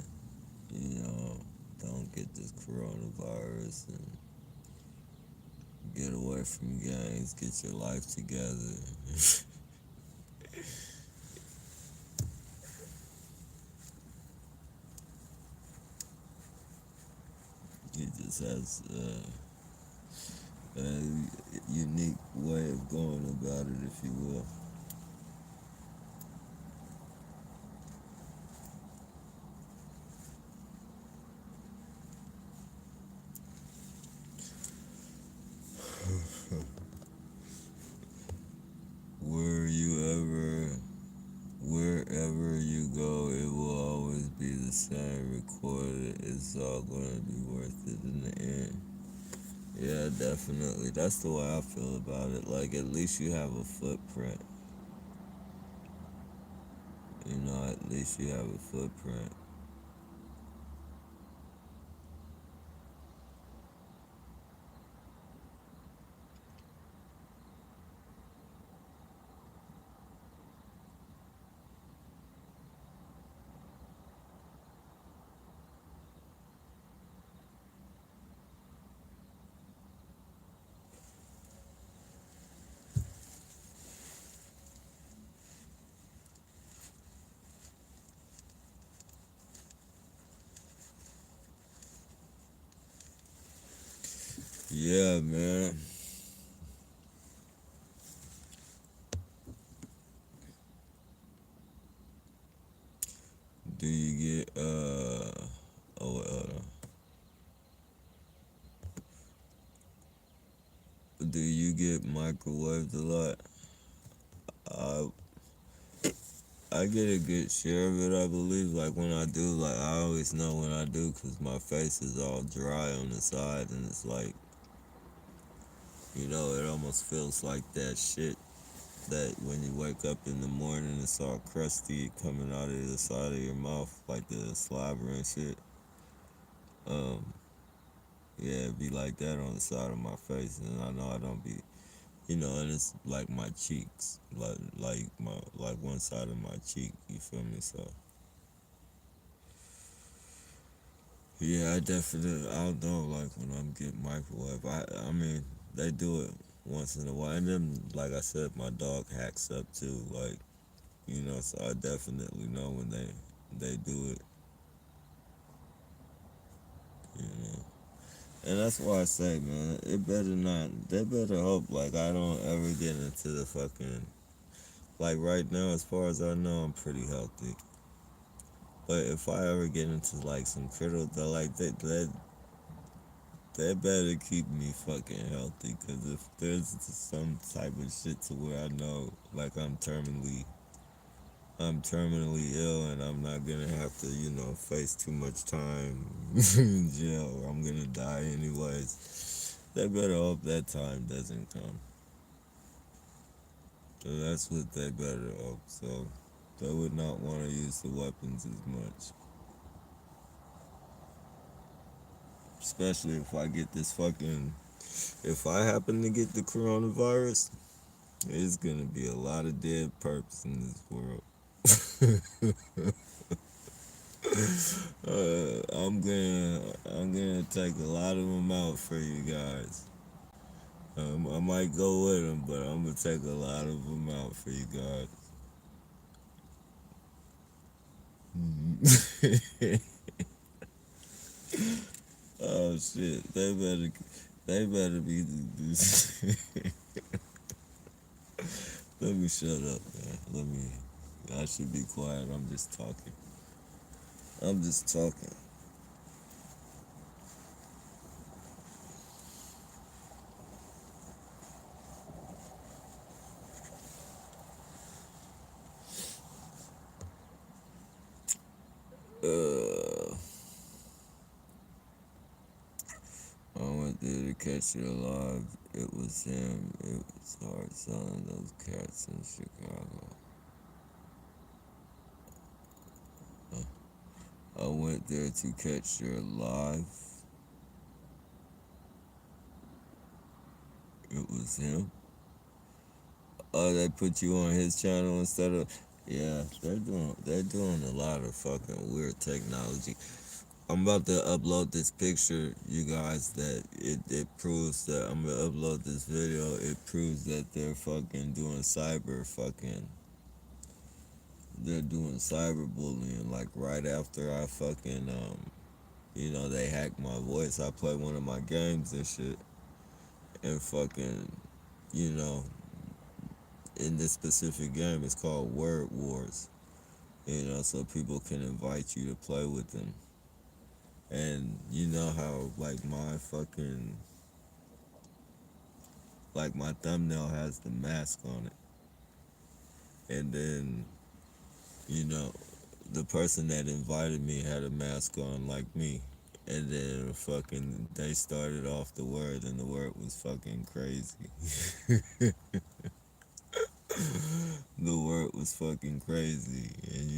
you know, don't get this coronavirus and get away from gangs, get your life together. He just has a unique way of going about it, if you will. Where you ever, Wherever you go, it will always be the same. Recorded. It's all going to be worth it in the end. Yeah, definitely. That's the way I feel about it. Like, at least you have a footprint. At least you have a footprint. Yeah, man. Do you get, oh, do you get microwaved a lot? I I get a good share of it, I believe. Like when I do, like I always know when I do, cause my face is all dry on the side, and it's like, it almost feels like that shit that when you wake up in the morning, it's all crusty coming out of the side of your mouth, like the saliva and shit. Um, yeah, it be like that on the side of my face, and I know I don't be, and it's like my cheeks, like one side of my cheek. You feel me? So yeah, I don't know, like when I'm getting microwave. I mean, they do it once in a while, and then like I said, my dog hacks up too, like so I definitely know when they do it, you know. And that's why I say, man, it better not. They better hope like I don't ever get into the fucking like right now. As far as I know, I'm pretty healthy. But if I ever get into like some critical, like they better keep me fucking healthy. Cause if there's some type of shit to where I know like I'm terminally ill and I'm not gonna have to, face too much time in jail. Or I'm gonna die anyways. They better hope that time doesn't come. So that's what they better hope. So they would not want to use the weapons as much. Especially if I get this fucking, if I happen to get the coronavirus, it's gonna be a lot of dead perps in this world. I'm gonna take a lot of them out for you guys. I might go with them, but I'm gonna take a lot of them out for you guys. Oh shit! They better be. Let me shut up, man. I should be quiet. I'm just talking. I'm just talking. Uh, I went there to catch it alive. It was him. It was hard selling those cats in Chicago. I went there to catch her alive. It was him. Oh, they put you on his channel instead of. Yeah, they're doing a lot of fucking weird technology. I'm about to upload this picture, you guys, that it proves that I'm gonna upload this video. It proves that they're doing cyberbullying. Like right after I fucking they hacked my voice. I play one of my games and shit, and fucking, you know, in this specific game, it's called Word Wars. So people can invite you to play with them. And you know how my thumbnail has the mask on it. And then, you know, the person that invited me had a mask on like me. And then fucking they started off the word and the word was fucking crazy. The word was fucking crazy. And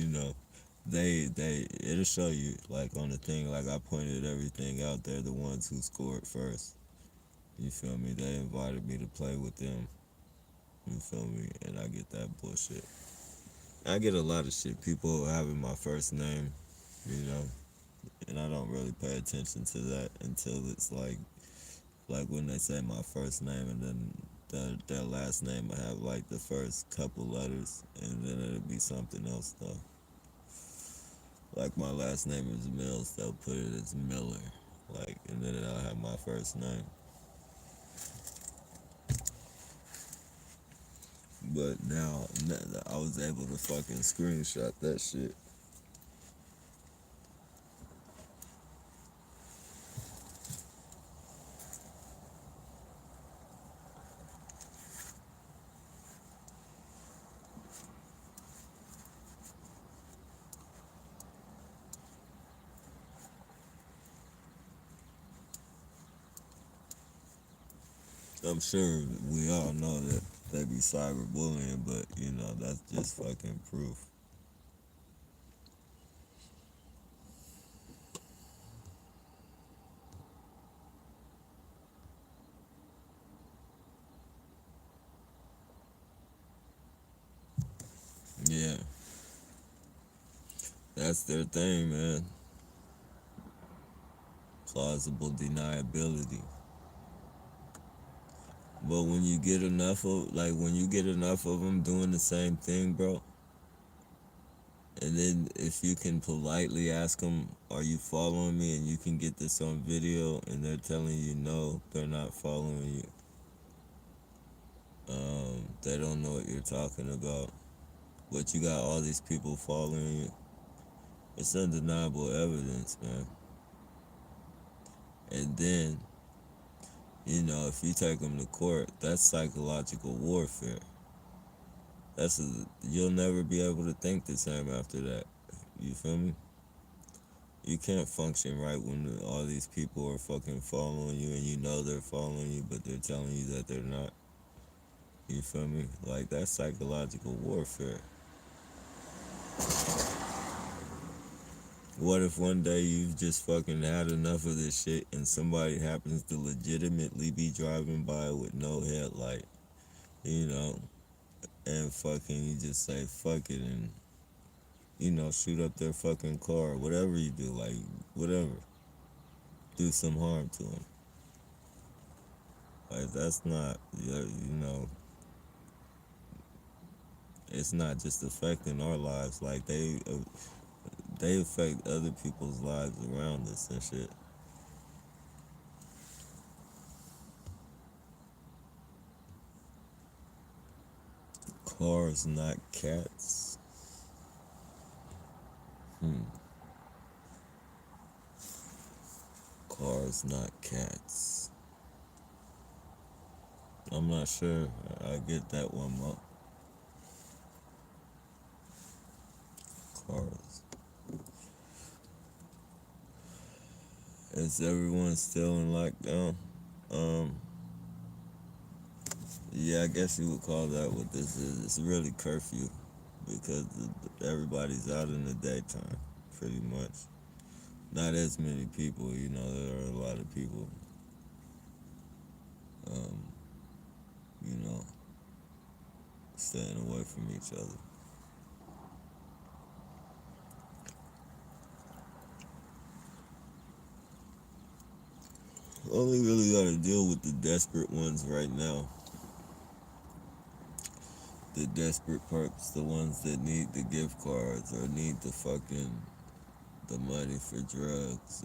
it'll show you like on the thing, like I pointed everything out. They're the ones who scored first. You feel me? They invited me to play with them. You feel me? And I get that bullshit. I get a lot of shit. People having my first name, you know, and I don't really pay attention to that until it's like when they say my first name and then their last name will have like the first couple letters and then it'll be something else though. Like my last name is Mills, they'll put it as Miller. Like, and then I'll have my first name. But now I was able to fucking screenshot that shit. I'm sure we all know that they be cyberbullying, but that's just fucking proof. Yeah, that's their thing, man. Plausible deniability. But when you get enough of them doing the same thing, bro, and then if you can politely ask them, "Are you following me?" and you can get this on video, and they're telling you no, they're not following you. They don't know what you're talking about, but you got all these people following you. It's undeniable evidence, man. And then, if you take them to court, that's psychological warfare. You'll never be able to think the same after that. You feel me? You can't function right when all these people are fucking following you and you know they're following you, but they're telling you that they're not. You feel me? Like, that's psychological warfare. What if one day you've just fucking had enough of this shit and somebody happens to legitimately be driving by with no headlight, you know, and fucking you just say fuck it and, shoot up their fucking car, whatever you do, like, whatever, do some harm to them. Like, that's not, it's not just affecting our lives, like, they affect other people's lives around us and shit. Cars, not cats. Hmm. Cars, not cats. I'm not sure. I get that one more. Cars. Is everyone still in lockdown? Um, yeah, I guess you would call that what this is. It's really curfew because everybody's out in the daytime, pretty much. Not as many people, there are a lot of people, um, you know, staying away from each other. Only really got to deal with the desperate ones right now. The desperate perps, the ones that need the gift cards or need the money for drugs,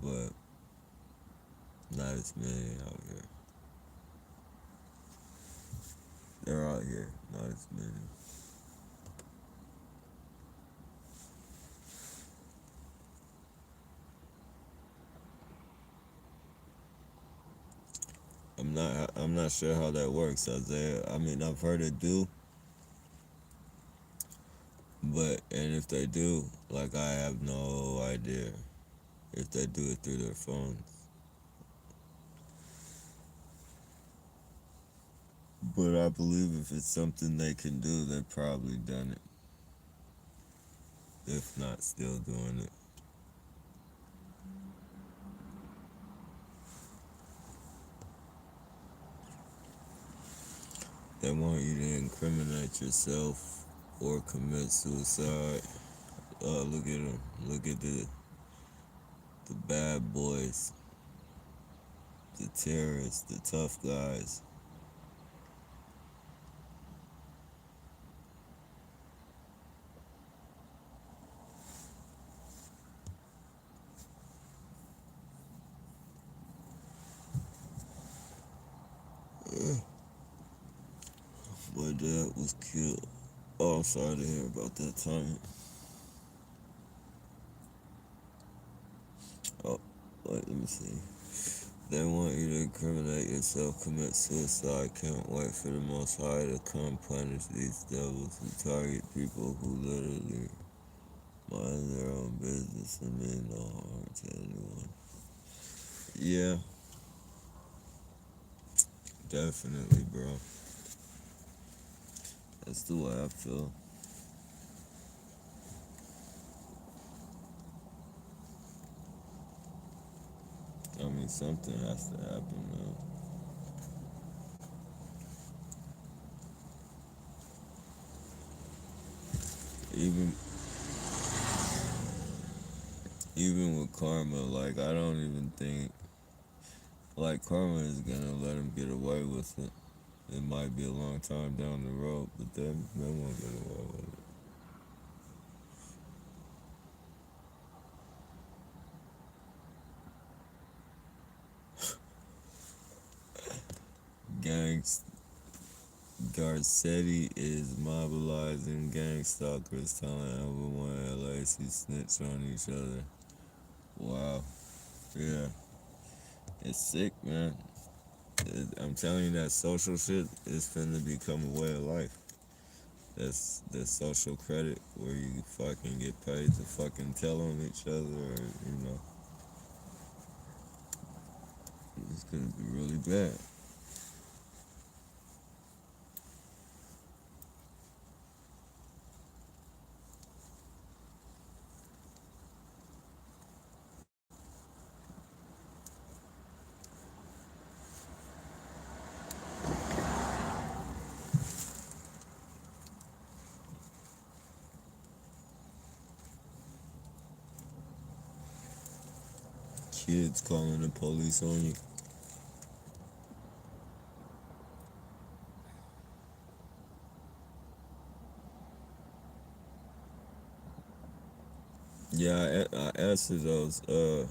but not as many out here. They're out here, not as many. I'm not sure how that works, Isaiah. I mean, I've heard it do, and if they do, like, I have no idea if they do it through their phones. But I believe if it's something they can do, they've probably done it. If not, still doing it. They want you to incriminate yourself or commit suicide. Look at them. Look at the bad boys, the terrorists, the tough guys. My dad was killed. Oh, I'm sorry to hear about that time. Oh, wait, let me see. They want you to incriminate yourself, commit suicide. Can't wait for the Most High to come punish these devils who target people who literally mind their own business and mean no harm to anyone. Yeah, definitely, bro. That's the way I feel. I mean, something has to happen, man. Even even with karma, like, I don't even think like karma is gonna let him get away with it. It might be a long time down the road, but then they won't get away with it. Gangs Garcetti is mobilizing gang stalkers, telling everyone in LA to snitch on each other. Wow. Yeah. It's sick, man. I'm telling you that social shit is finna become a way of life. That's social credit where you fucking get paid to fucking tell on each other, or, it's gonna be really bad. Kids calling the police on you. Yeah, I answered those. Oh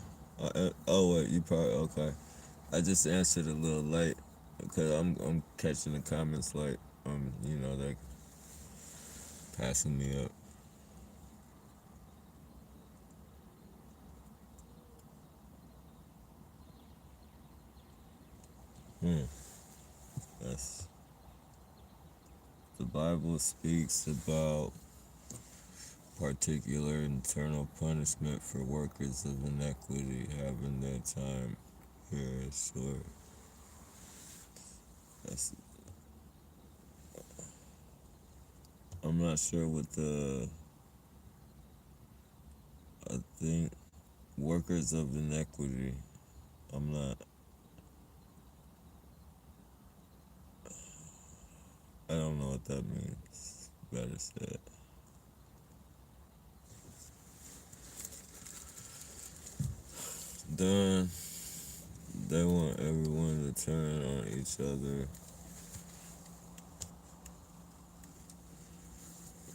wait, you probably okay. I just answered a little late because I'm catching the comments like they passing me up. Hmm. That's the Bible speaks about particular internal punishment for workers of inequity having their time here short. That's, I'm not sure what I think workers of inequity. I'm not. I don't know what that means. Better said. Done. They want everyone to turn on each other.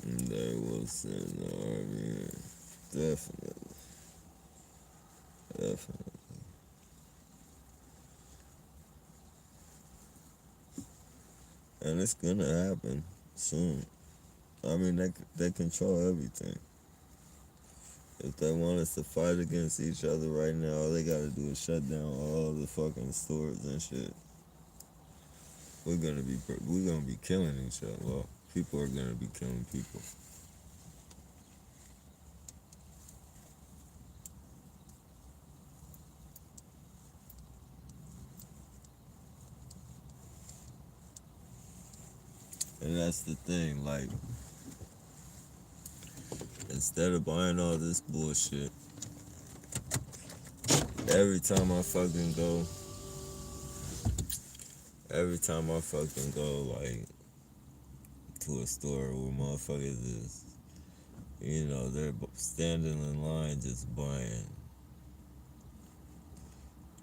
And they will send the army. Definitely. Definitely. And it's gonna happen soon. I mean, they control everything. If they want us to fight against each other right now, all they gotta do is shut down all the fucking stores and shit. We're gonna be killing each other. Well, people are gonna be killing people. And that's the thing, like, instead of buying all this bullshit, every time I fucking go, every time I fucking go, like, to a store where motherfuckers is, they're standing in line just buying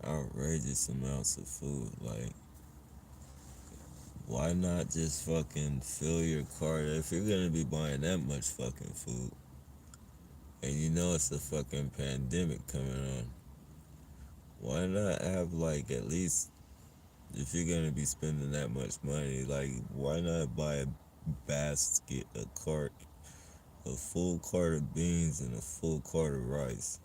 outrageous amounts of food. Like, why not just fucking fill your cart if you're gonna be buying that much fucking food? And you know it's a fucking pandemic coming on. Why not have, like, at least, if you're gonna be spending that much money, like, why not buy a basket, a cart, a full cart of beans and a full cart of rice?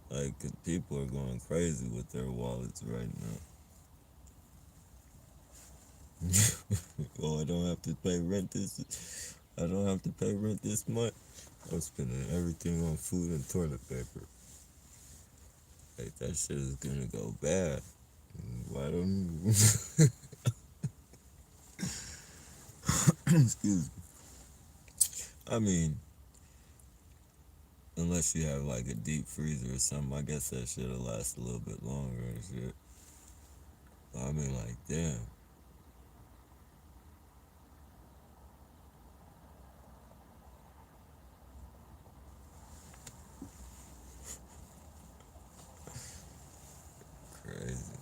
Like, 'cause people are going crazy with their wallets right now. Oh, I don't have to pay rent this month. I'm spending everything on food and toilet paper. Like, that shit is gonna go bad. Why don't you? Excuse me. I mean, unless you have like a deep freezer or something, I guess that shit'll last a little bit longer and shit. But I mean, like, damn, crazy.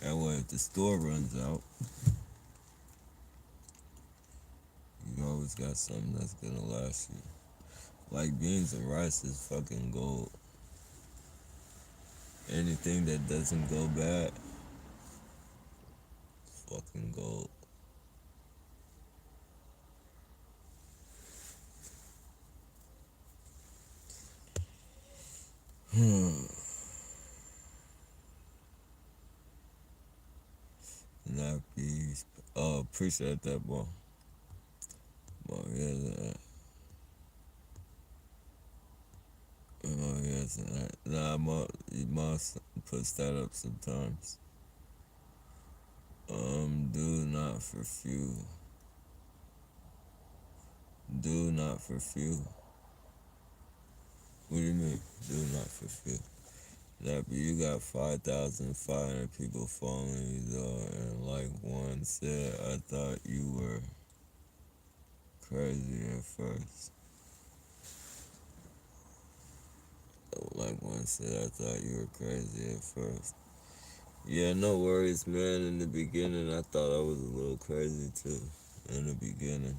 That way, if the store runs out, you always got something that's gonna last you. Like beans and rice is fucking gold. Anything that doesn't go bad, is fucking gold. Nappies. Oh, appreciate that, boy. Boy, yeah, oh, yes, nah, you must puts that up sometimes. Do not for few. Do not for few. What do you mean? Do not for few. That you got 5,500 people following you though, and like one said, I thought you were. crazy at first. Like one said, I thought you were crazy at first. Yeah, no worries, man. In the beginning, I thought I was a little crazy too. In the beginning,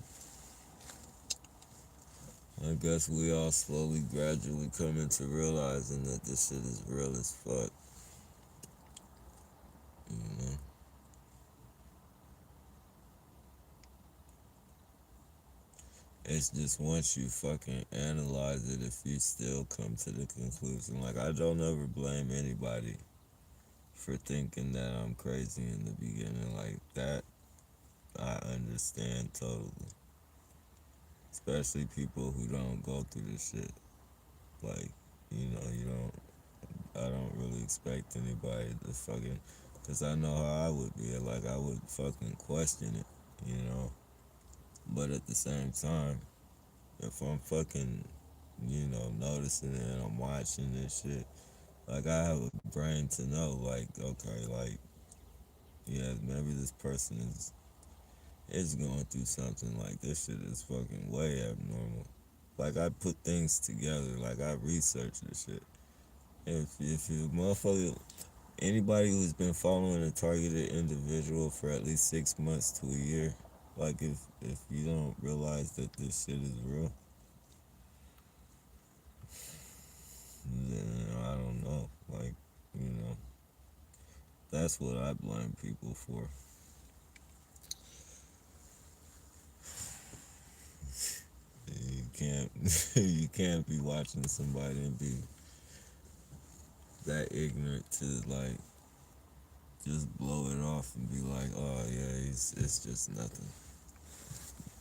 I guess we all slowly, gradually coming to realizing that this shit is real as fuck. You know, it's just once you fucking analyze it, if you still come to the conclusion, like I don't ever blame anybody for thinking that I'm crazy in the beginning, like that. I understand totally, especially people who don't go through this shit. Like, you don't. I don't really expect anybody to fucking, cause I know how I would be. Like I would fucking question it, you know. But at the same time, if I'm fucking, noticing it and I'm watching this shit, like I have a brain to know, like, okay, like, yeah, maybe this person is going through something. Like this shit is fucking way abnormal. Like I put things together. Like I research this shit. If you motherfucker, anybody who's been following a targeted individual for at least 6 months to a year, like if you don't realize that this shit is real, then I don't know. Like, you know, that's what I blame people for. You can't you can't be watching somebody and be that ignorant to like just blow it off and be like, oh yeah, it's just nothing.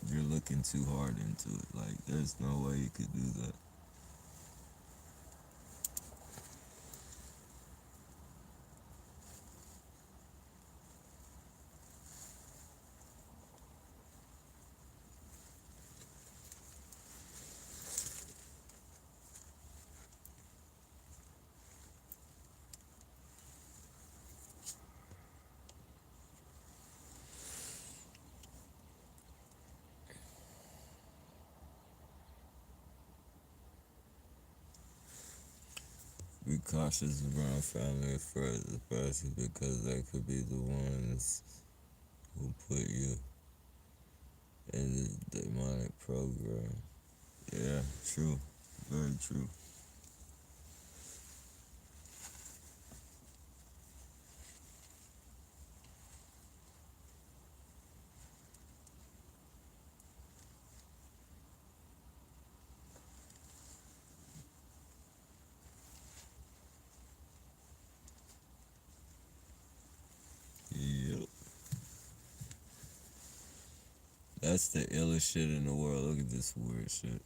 You're looking too hard into it. Like, there's no way you could do that. Be cautious around family and friends, especially because they could be the ones who put you in the demonic program. Yeah, true. Very true. Yep. That's the illest shit in the world. Look at this weird shit.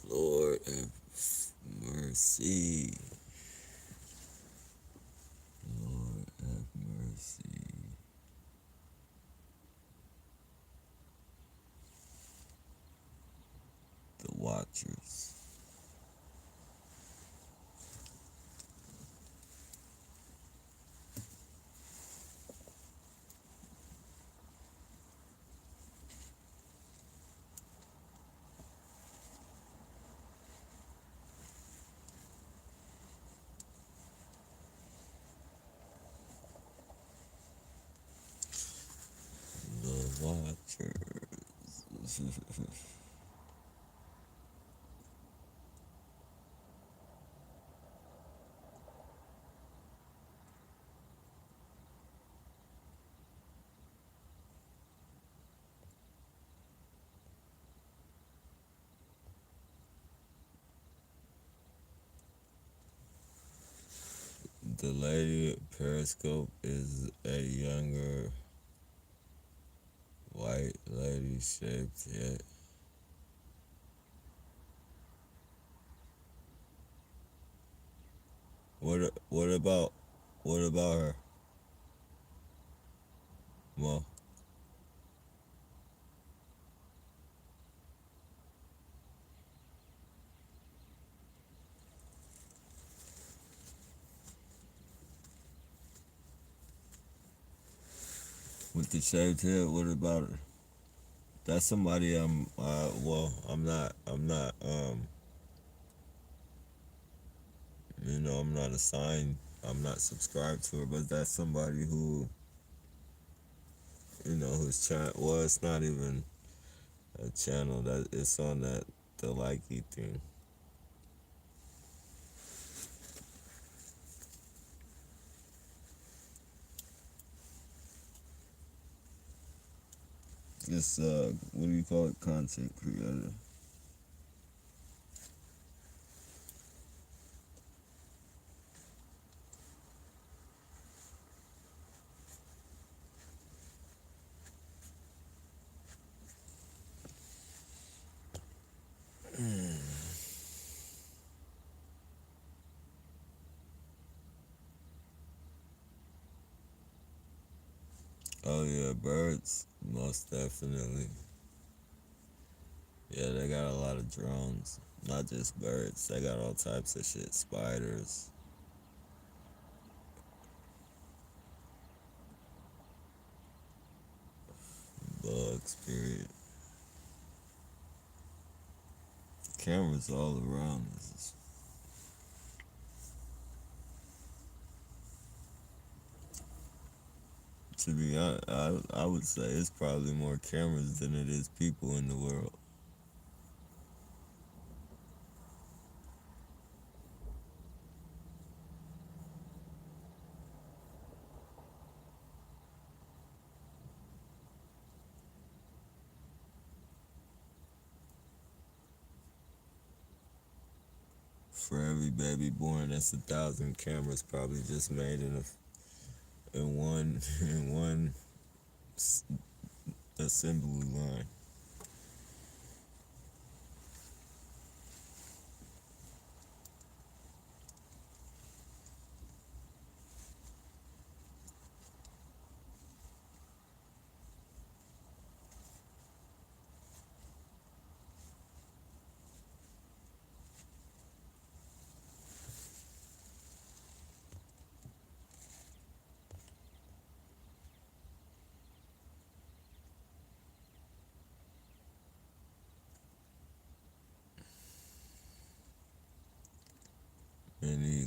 Lord have mercy. Lord have mercy. The Watchers. The Watchers. The lady at Periscope is a younger white lady shaped head. What about her? Well, With the shaved head, what about her? That's somebody well, I'm not assigned, I'm not subscribed to her, but that's somebody who, who's trying, well, it's not even a channel that it's on that, the likey thing. It's, what do you call it? Content creator. Oh yeah, birds, most definitely. Yeah, they got a lot of drones. Not just birds, they got all types of shit. Spiders, bugs, period. Cameras all around us. To be honest, I would say it's probably more cameras than it is people in the world. For every baby born, that's 1,000 cameras probably just made in one in one assembly line. Many